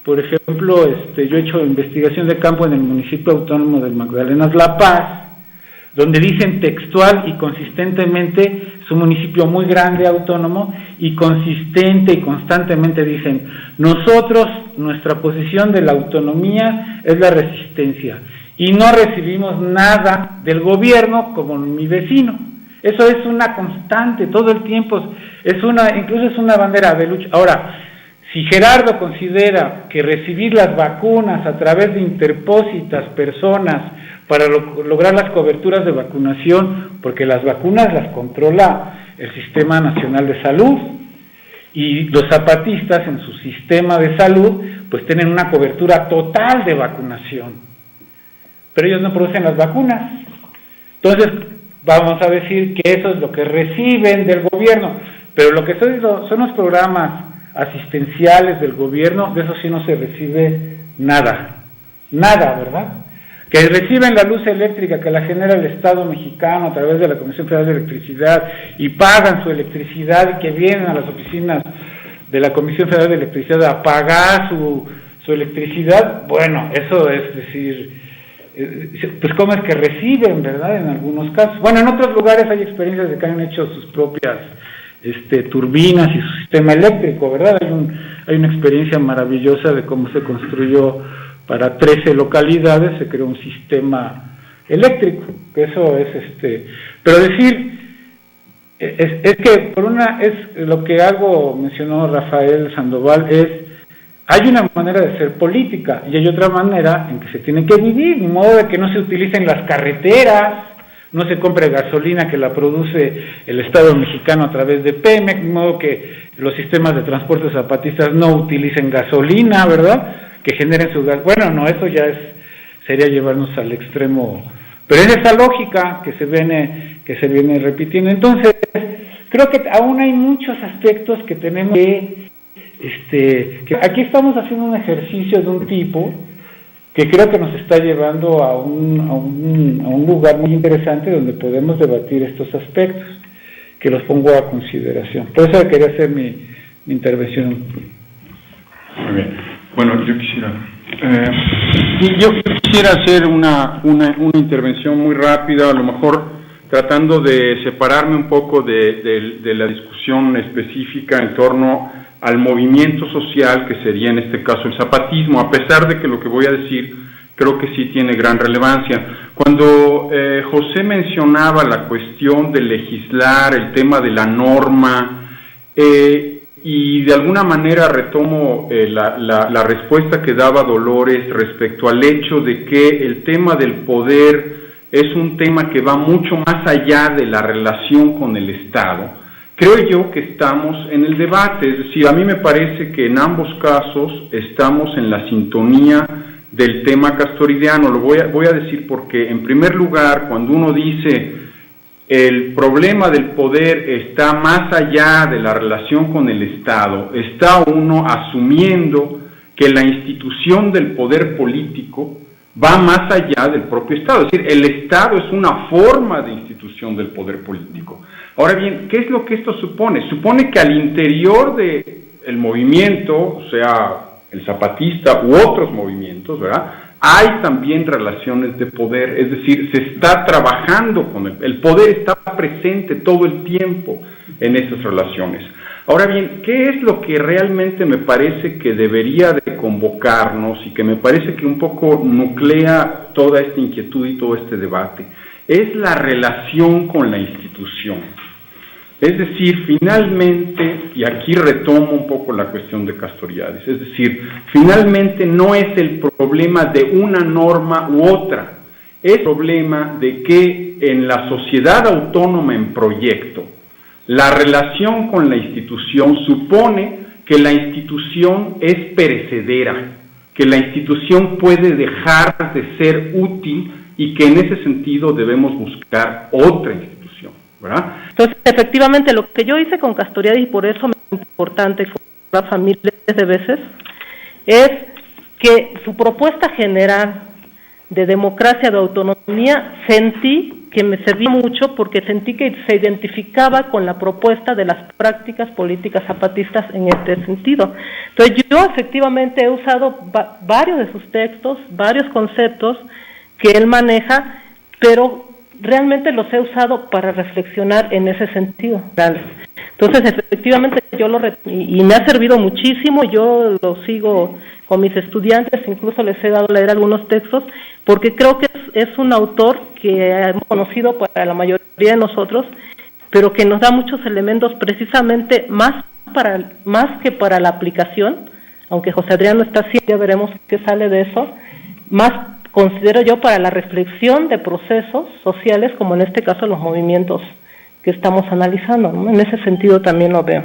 por ejemplo, yo he hecho investigación de campo en el municipio autónomo de Magdalenas La Paz, donde dicen textual y consistentemente, es un municipio muy grande, autónomo, y consistente y constantemente dicen, nosotros, nuestra posición de la autonomía es la resistencia, y no recibimos nada del gobierno como mi vecino. Eso es una constante, todo el tiempo, incluso es una bandera de lucha. Ahora, si Gerardo considera que recibir las vacunas a través de interpósitas personas para lograr las coberturas de vacunación, porque las vacunas las controla el Sistema Nacional de Salud, y los zapatistas en su sistema de salud pues tienen una cobertura total de vacunación, pero ellos no producen las vacunas. Entonces vamos a decir que eso es lo que reciben del gobierno, pero lo que son los programas asistenciales del gobierno, de eso sí no se recibe nada, ¿verdad? Que reciben la luz eléctrica que la genera el Estado mexicano a través de la Comisión Federal de Electricidad y pagan su electricidad, y que vienen a las oficinas de la Comisión Federal de Electricidad a pagar su electricidad. Bueno, eso es decir, pues cómo es que reciben, ¿verdad? En algunos casos. Bueno, en otros lugares hay experiencias de que han hecho sus propias turbinas y su sistema eléctrico, ¿verdad? Hay una experiencia maravillosa de cómo se construyó para 13 localidades, se creó un sistema eléctrico, que eso es pero decir, es que es lo que mencionó Rafael Sandoval, hay una manera de ser política, y hay otra manera en que se tiene que vivir, de modo de que no se utilicen las carreteras, no se compre gasolina que la produce el Estado mexicano a través de Pemex, de modo que los sistemas de transporte zapatistas no utilicen gasolina, ¿verdad?, que generen su gas. Bueno, no, eso ya sería llevarnos al extremo, pero es esa lógica que se viene repitiendo. Entonces, creo que aún hay muchos aspectos que tenemos que aquí estamos haciendo un ejercicio de un tipo que creo que nos está llevando a un lugar muy interesante donde podemos debatir estos aspectos, que los pongo a consideración. Por eso quería hacer mi intervención. Muy bien. Bueno, yo quisiera hacer una intervención muy rápida, a lo mejor tratando de separarme un poco de la discusión específica en torno al movimiento social, que sería en este caso el zapatismo, a pesar de que lo que voy a decir creo que sí tiene gran relevancia. Cuando José mencionaba la cuestión de legislar, el tema de la norma, y de alguna manera retomo la respuesta que daba Dolores respecto al hecho de que el tema del poder es un tema que va mucho más allá de la relación con el Estado. Creo yo que estamos en el debate, es decir, a mí me parece que en ambos casos estamos en la sintonía del tema castoridiano. Lo voy a decir porque, en primer lugar, cuando uno dice el problema del poder está más allá de la relación con el Estado, está uno asumiendo que la institución del poder político va más allá del propio Estado, es decir, el Estado es una forma de institución del poder político. Ahora bien, ¿qué es lo que esto supone? Supone que al interior del movimiento, o sea, el zapatista u otros movimientos, ¿verdad?, hay también relaciones de poder, es decir, se está trabajando con el poder, está presente todo el tiempo en esas relaciones. Ahora bien, ¿qué es lo que realmente me parece que debería de convocarnos y que me parece que un poco nuclea toda esta inquietud y todo este debate? es la relación con la institución. Es decir, finalmente, y aquí retomo un poco la cuestión de Castoriadis, es decir, finalmente no es el problema de una norma u otra, es el problema de que en la sociedad autónoma en proyecto, la relación con la institución supone que la institución es perecedera, que la institución puede dejar de ser útil y que en ese sentido debemos buscar otra institución, ¿verdad? Entonces, efectivamente, lo que yo hice con Castoriadis, y por eso me es importante con la familia de veces, es que su propuesta general de democracia, de autonomía, sentí que me servía mucho porque sentí que se identificaba con la propuesta de las prácticas políticas zapatistas en este sentido. Entonces, yo efectivamente he usado varios de sus textos, varios conceptos que él maneja, pero realmente los he usado para reflexionar en ese sentido. Entonces, efectivamente, y me ha servido muchísimo, yo lo sigo con mis estudiantes, incluso les he dado a leer algunos textos, porque creo que es un autor que hemos conocido para la mayoría de nosotros, pero que nos da muchos elementos precisamente más que para la aplicación, aunque José Adrián no está así, ya veremos qué sale de eso, más considero yo para la reflexión de procesos sociales, como en este caso los movimientos que estamos analizando, ¿no? En ese sentido también lo veo.